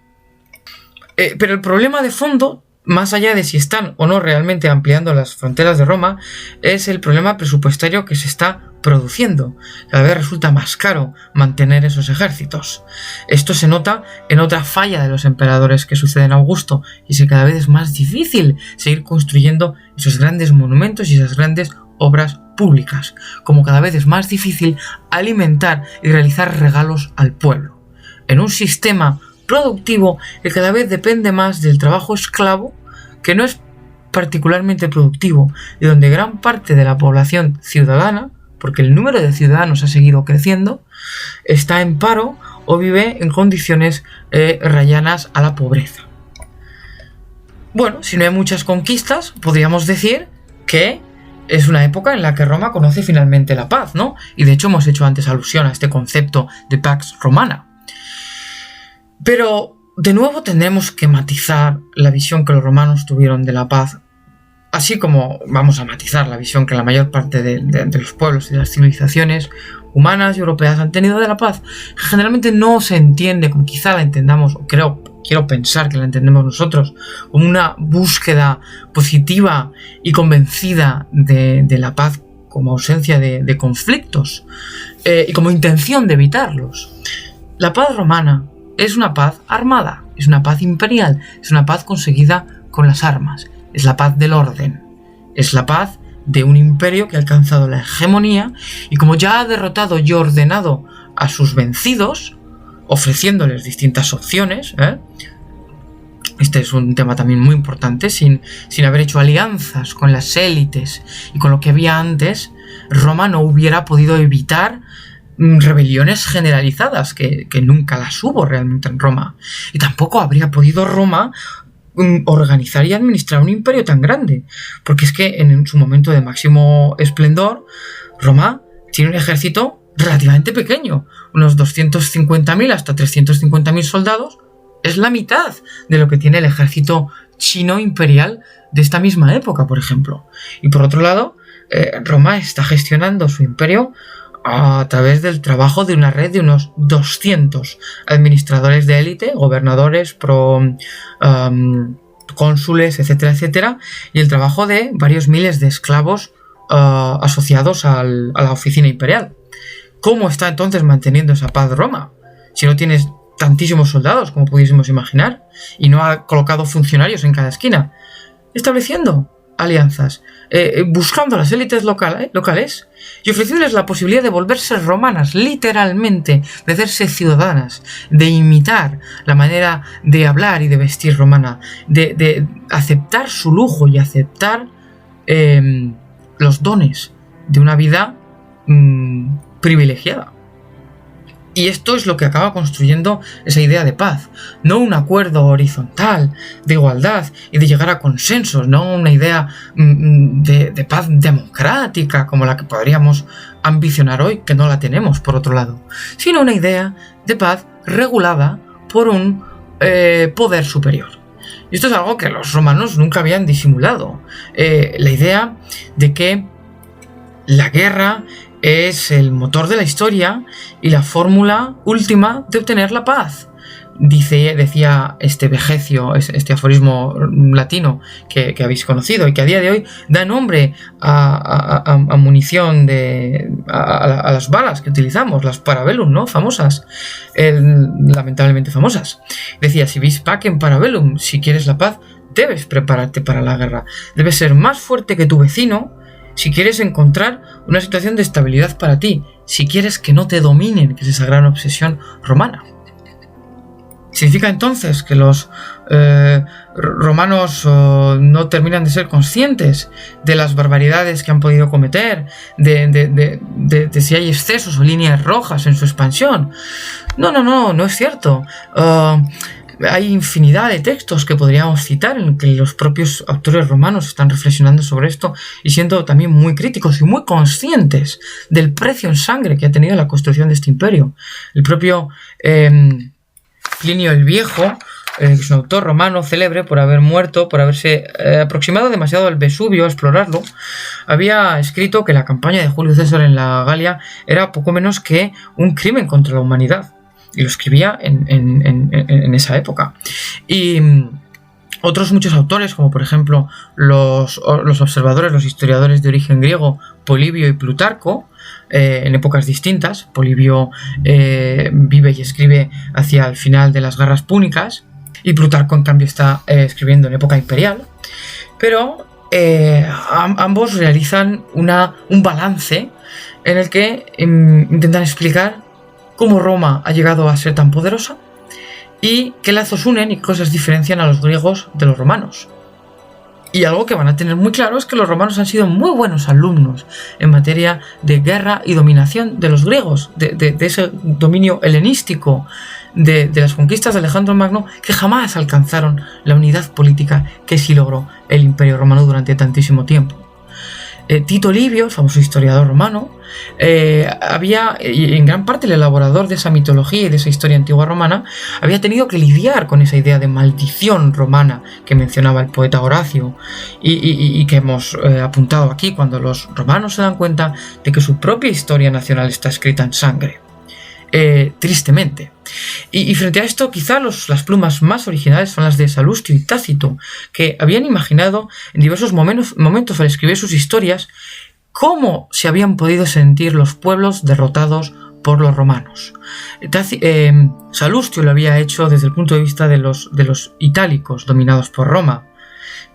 Pero el problema de fondo, más allá de si están o no realmente ampliando las fronteras de Roma, es el problema presupuestario que se está produciendo. Cada vez resulta más caro mantener esos ejércitos. Esto se nota en otra falla de los emperadores que sucede en Augusto, y es que cada vez es más difícil seguir construyendo esos grandes monumentos y esas grandes obras públicas, como cada vez es más difícil alimentar y realizar regalos al pueblo. En un sistema productivo que cada vez depende más del trabajo esclavo, que no es particularmente productivo, y donde gran parte de la población ciudadana, porque el número de ciudadanos ha seguido creciendo, está en paro o vive en condiciones rayanas a la pobreza. Bueno, si no hay muchas conquistas, podríamos decir que es una época en la que Roma conoce finalmente la paz, ¿no? Y de hecho hemos hecho antes alusión a este concepto de Pax Romana. Pero, de nuevo, tendremos que matizar la visión que los romanos tuvieron de la paz, así como vamos a matizar la visión que la mayor parte de los pueblos y de las civilizaciones humanas y europeas han tenido de la paz. Generalmente no se entiende como quizá la entendamos, o quiero pensar que la entendemos nosotros, como una búsqueda positiva y convencida de la paz como ausencia de conflictos y como intención de evitarlos. La paz romana es una paz armada, es una paz imperial, es una paz conseguida con las armas, es la paz del orden, es la paz de un imperio que ha alcanzado la hegemonía y como ya ha derrotado y ordenado a sus vencidos, ofreciéndoles distintas opciones, este es un tema también muy importante, sin haber hecho alianzas con las élites y con lo que había antes, Roma no hubiera podido evitar rebeliones generalizadas, que nunca las hubo realmente en Roma. Y tampoco habría podido Roma organizar y administrar un imperio tan grande, porque es que en su momento de máximo esplendor, Roma tiene un ejército relativamente pequeño, unos 250.000 hasta 350.000 soldados, es la mitad de lo que tiene el ejército chino imperial de esta misma época, por ejemplo. Y por otro lado, Roma está gestionando su imperio a través del trabajo de una red de unos 200 administradores de élite, gobernadores, cónsules, etcétera, etcétera, y el trabajo de varios miles de esclavos asociados a la oficina imperial. ¿Cómo está entonces manteniendo esa paz Roma? Si no tienes tantísimos soldados como pudiésemos imaginar, y no ha colocado funcionarios en cada esquina, estableciendo alianzas, buscando a las élites locales y ofreciéndoles la posibilidad de volverse romanas, literalmente, de hacerse ciudadanas, de imitar la manera de hablar y de vestir romana, de aceptar su lujo y aceptar los dones de una vida privilegiada. Y esto es lo que acaba construyendo esa idea de paz, no un acuerdo horizontal, de igualdad y de llegar a consensos, no una idea de paz democrática como la que podríamos ambicionar hoy, que no la tenemos por otro lado, sino una idea de paz regulada por un poder superior. Y esto es algo que los romanos nunca habían disimulado, la idea de que la guerra es el motor de la historia y la fórmula última de obtener la paz. Decía este Vegecio, este aforismo latino que habéis conocido y que a día de hoy da nombre a munición a las balas que utilizamos, las Parabellum, ¿no? Famosas, lamentablemente famosas. Decía: si vis pacem parabellum, si quieres la paz, debes prepararte para la guerra. Debes ser más fuerte que tu vecino si quieres encontrar una situación de estabilidad para ti, si quieres que no te dominen, que es esa gran obsesión romana. ¿Significa entonces que los romanos no terminan de ser conscientes de las barbaridades que han podido cometer, de si hay excesos o líneas rojas en su expansión? No es cierto. Hay infinidad de textos que podríamos citar en que los propios autores romanos están reflexionando sobre esto y siendo también muy críticos y muy conscientes del precio en sangre que ha tenido la construcción de este imperio. El propio Plinio el Viejo, es un autor romano célebre por haber muerto, por haberse aproximado demasiado al Vesubio a explorarlo, había escrito que la campaña de Julio César en la Galia era poco menos que un crimen contra la humanidad. Y lo escribía en esa época. Y otros muchos autores, como por ejemplo los observadores, los historiadores de origen griego, Polibio y Plutarco, en épocas distintas. Polibio vive y escribe hacia el final de las guerras púnicas, y Plutarco en cambio está escribiendo en época imperial. Pero ambos realizan un balance en el que intentan explicar cómo Roma ha llegado a ser tan poderosa y qué lazos unen y qué cosas diferencian a los griegos de los romanos. Y algo que van a tener muy claro es que los romanos han sido muy buenos alumnos en materia de guerra y dominación de los griegos, de ese dominio helenístico, de las conquistas de Alejandro Magno, que jamás alcanzaron la unidad política que sí logró el Imperio Romano durante tantísimo tiempo. Tito Livio, el famoso historiador romano, había, y en gran parte el elaborador de esa mitología y de esa historia antigua romana, había tenido que lidiar con esa idea de maldición romana que mencionaba el poeta Horacio y que hemos apuntado aquí cuando los romanos se dan cuenta de que su propia historia nacional está escrita en sangre. Tristemente. Y frente a esto, quizá las plumas más originales son las de Salustio y Tácito, que habían imaginado en diversos momentos al escribir sus historias cómo se habían podido sentir los pueblos derrotados por los romanos. Salustio lo había hecho desde el punto de vista de los itálicos dominados por Roma,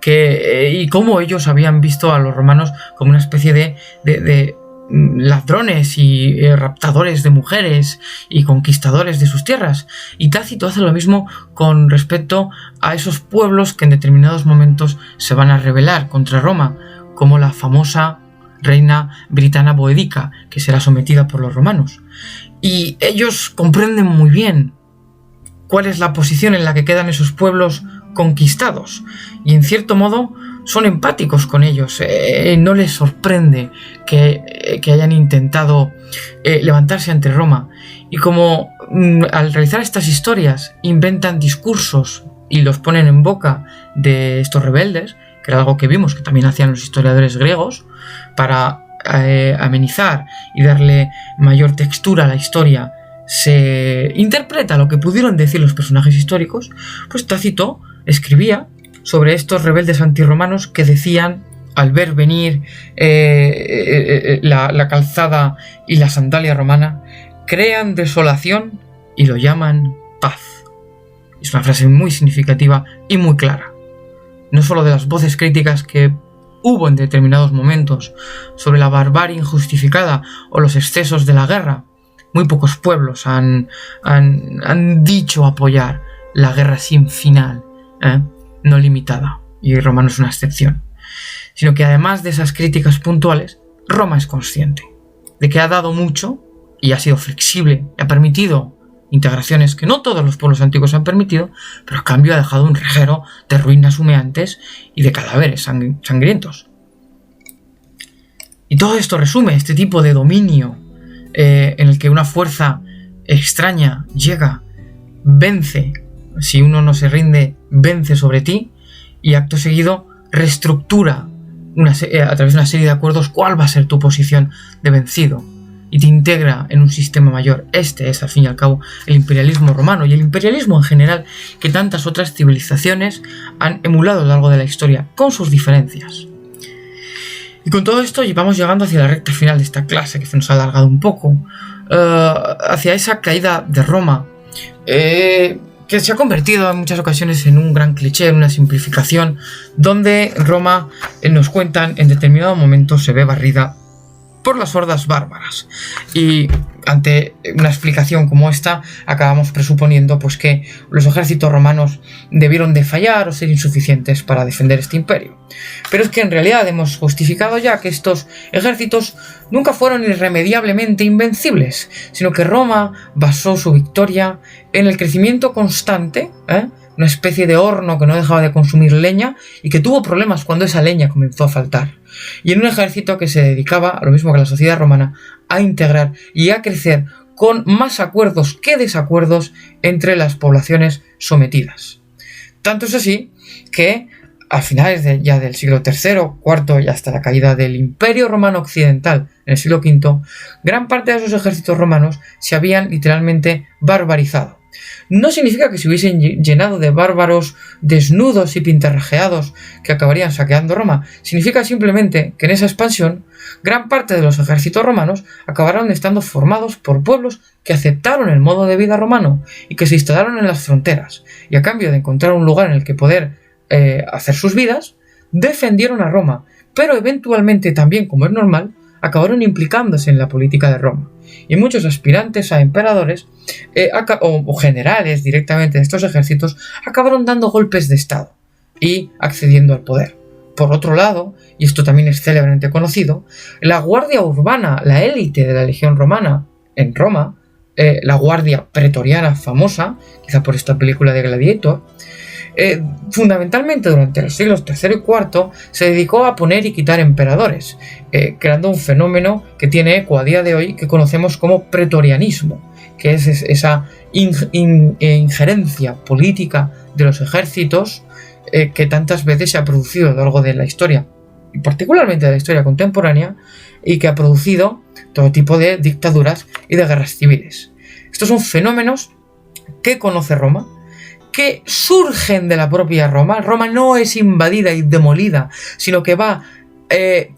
y cómo ellos habían visto a los romanos como una especie de ladrones y raptadores de mujeres y conquistadores de sus tierras. Y Tácito hace lo mismo con respecto a esos pueblos que en determinados momentos se van a rebelar contra Roma, como la famosa reina britana Boedica, que será sometida por los romanos. Y ellos comprenden muy bien cuál es la posición en la que quedan esos pueblos conquistados, y en cierto modo son empáticos con ellos. No les sorprende que hayan intentado levantarse ante Roma, y como al realizar estas historias inventan discursos y los ponen en boca de estos rebeldes, que era algo que vimos que también hacían los historiadores griegos para amenizar y darle mayor textura a la historia, se interpreta lo que pudieron decir los personajes históricos, pues Tácito escribía sobre estos rebeldes antirromanos que decían, al ver venir la calzada y la sandalia romana, crean desolación y lo llaman paz. Es una frase muy significativa y muy clara, no solo de las voces críticas que hubo en determinados momentos sobre la barbarie injustificada o los excesos de la guerra. Muy pocos pueblos han dicho apoyar la guerra sin final, no limitada, y Roma no es una excepción, sino que además de esas críticas puntuales, Roma es consciente de que ha dado mucho y ha sido flexible y ha permitido integraciones que no todos los pueblos antiguos han permitido, pero a cambio ha dejado un reguero de ruinas humeantes y de cadáveres sangrientos. Y todo esto resume este tipo de dominio en el que una fuerza extraña llega, vence, si uno no se rinde, vence sobre ti, y acto seguido reestructura a través de una serie de acuerdos cuál va a ser tu posición de vencido. y te integra en un sistema mayor. Este es, al fin y al cabo, el imperialismo romano y el imperialismo en general que tantas otras civilizaciones han emulado a lo largo de la historia, con sus diferencias. Y con todo esto vamos llegando hacia la recta final de esta clase, que se nos ha alargado un poco, hacia esa caída de Roma, que se ha convertido en muchas ocasiones en un gran cliché, en una simplificación, donde Roma, nos cuentan, en determinado momento se ve barrida por las hordas bárbaras. Y ante una explicación como esta, acabamos presuponiendo pues que los ejércitos romanos debieron de fallar o ser insuficientes para defender este imperio. Pero es que en realidad hemos justificado ya que estos ejércitos nunca fueron irremediablemente invencibles, sino que Roma basó su victoria en el crecimiento constante, una especie de horno que no dejaba de consumir leña y que tuvo problemas cuando esa leña comenzó a faltar. Y en un ejército que se dedicaba, a lo mismo que la sociedad romana, a integrar y a crecer con más acuerdos que desacuerdos entre las poblaciones sometidas. Tanto es así que a finales ya del siglo III, IV y hasta la caída del Imperio Romano Occidental en el siglo V, gran parte de esos ejércitos romanos se habían literalmente barbarizado. No significa que se hubiesen llenado de bárbaros desnudos y pintarrajeados que acabarían saqueando Roma. Significa simplemente que en esa expansión, gran parte de los ejércitos romanos acabaron estando formados por pueblos que aceptaron el modo de vida romano y que se instalaron en las fronteras. Y a cambio de encontrar un lugar en el que poder hacer sus vidas, defendieron a Roma. Pero eventualmente también, como es normal, acabaron implicándose en la política de Roma. Y muchos aspirantes a emperadores o generales directamente de estos ejércitos acabaron dando golpes de estado y accediendo al poder. Por otro lado, y esto también es célebremente conocido, la guardia urbana, la élite de la legión romana en Roma, la guardia pretoriana famosa, quizá por esta película de Gladiator, fundamentalmente durante los siglos III y IV se dedicó a poner y quitar emperadores, creando un fenómeno que tiene eco a día de hoy que conocemos como pretorianismo, que es esa injerencia política de los ejércitos que tantas veces se ha producido a lo largo de la historia, y particularmente de la historia contemporánea, y que ha producido todo tipo de dictaduras y de guerras civiles. Estos son fenómenos que conoce Roma, que surgen de la propia Roma. Roma no es invadida y demolida, sino que va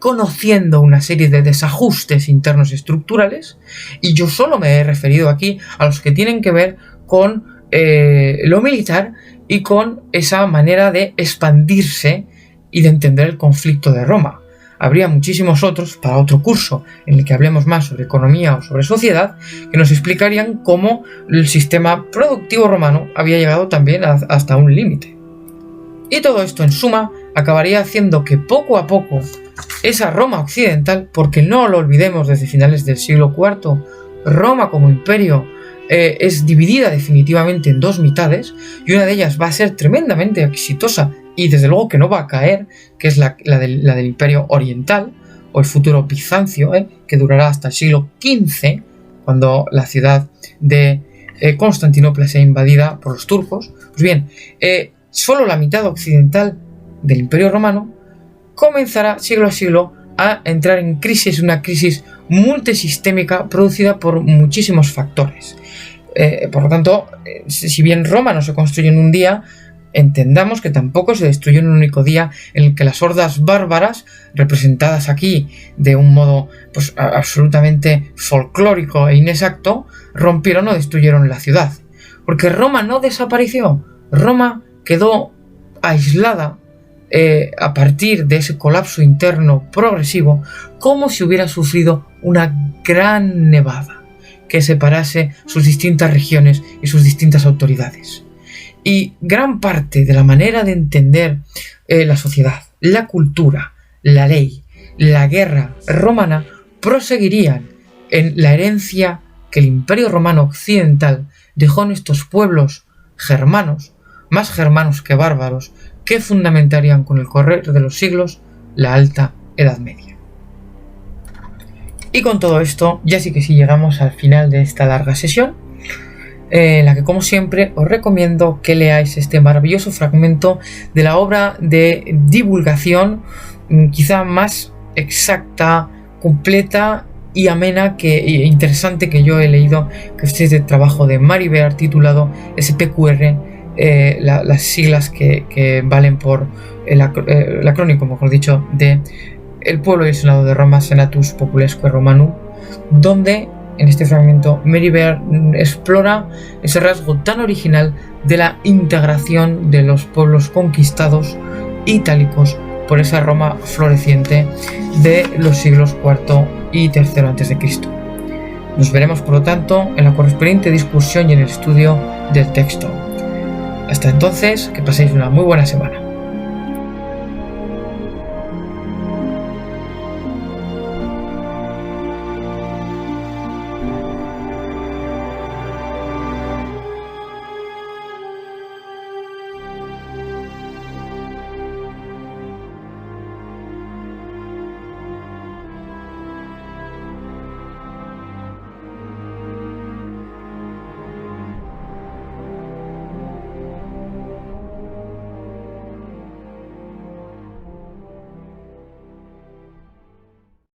conociendo una serie de desajustes internos estructurales, y yo solo me he referido aquí a los que tienen que ver con lo militar y con esa manera de expandirse y de entender el conflicto de Roma. Habría muchísimos otros para otro curso en el que hablemos más sobre economía o sobre sociedad, que nos explicarían cómo el sistema productivo romano había llegado también hasta un límite. Y todo esto en suma acabaría haciendo que poco a poco esa Roma occidental, porque no lo olvidemos, desde finales del siglo IV, Roma como imperio es dividida definitivamente en dos mitades, y una de ellas va a ser tremendamente exitosa y desde luego que no va a caer, que es la del Imperio Oriental, o el futuro Bizancio, que durará hasta el siglo XV, cuando la ciudad de Constantinopla sea invadida por los turcos. Pues bien, solo la mitad occidental del Imperio Romano comenzará siglo a siglo a entrar en crisis, una crisis multisistémica producida por muchísimos factores. Por lo tanto, si bien Roma no se construye en un día, entendamos que tampoco se destruyó en un único día en el que las hordas bárbaras, representadas aquí de un modo pues absolutamente folclórico e inexacto, rompieron o destruyeron la ciudad. Porque Roma no desapareció, Roma quedó aislada a partir de ese colapso interno progresivo, como si hubiera sufrido una gran nevada que separase sus distintas regiones y sus distintas autoridades. Y gran parte de la manera de entender la sociedad, la cultura, la ley, la guerra romana proseguirían en la herencia que el Imperio Romano Occidental dejó en estos pueblos germanos, más germanos que bárbaros, que fundamentarían con el correr de los siglos la Alta Edad Media. Y con todo esto, ya sí que sí llegamos al final de esta larga sesión, en la que, como siempre, os recomiendo que leáis este maravilloso fragmento de la obra de divulgación quizá más exacta, completa y amena e interesante que yo he leído, que este es el trabajo de Mary Beard titulado SPQR, las siglas que valen por el acrónimo, mejor dicho, de el pueblo y el Senado de Roma, Senatus Populesque Romanum, donde en este fragmento Mary Beard explora ese rasgo tan original de la integración de los pueblos conquistados itálicos por esa Roma floreciente de los siglos IV y III a.C. Nos veremos, por lo tanto, en la correspondiente discusión y en el estudio del texto. Hasta entonces, que paséis una muy buena semana.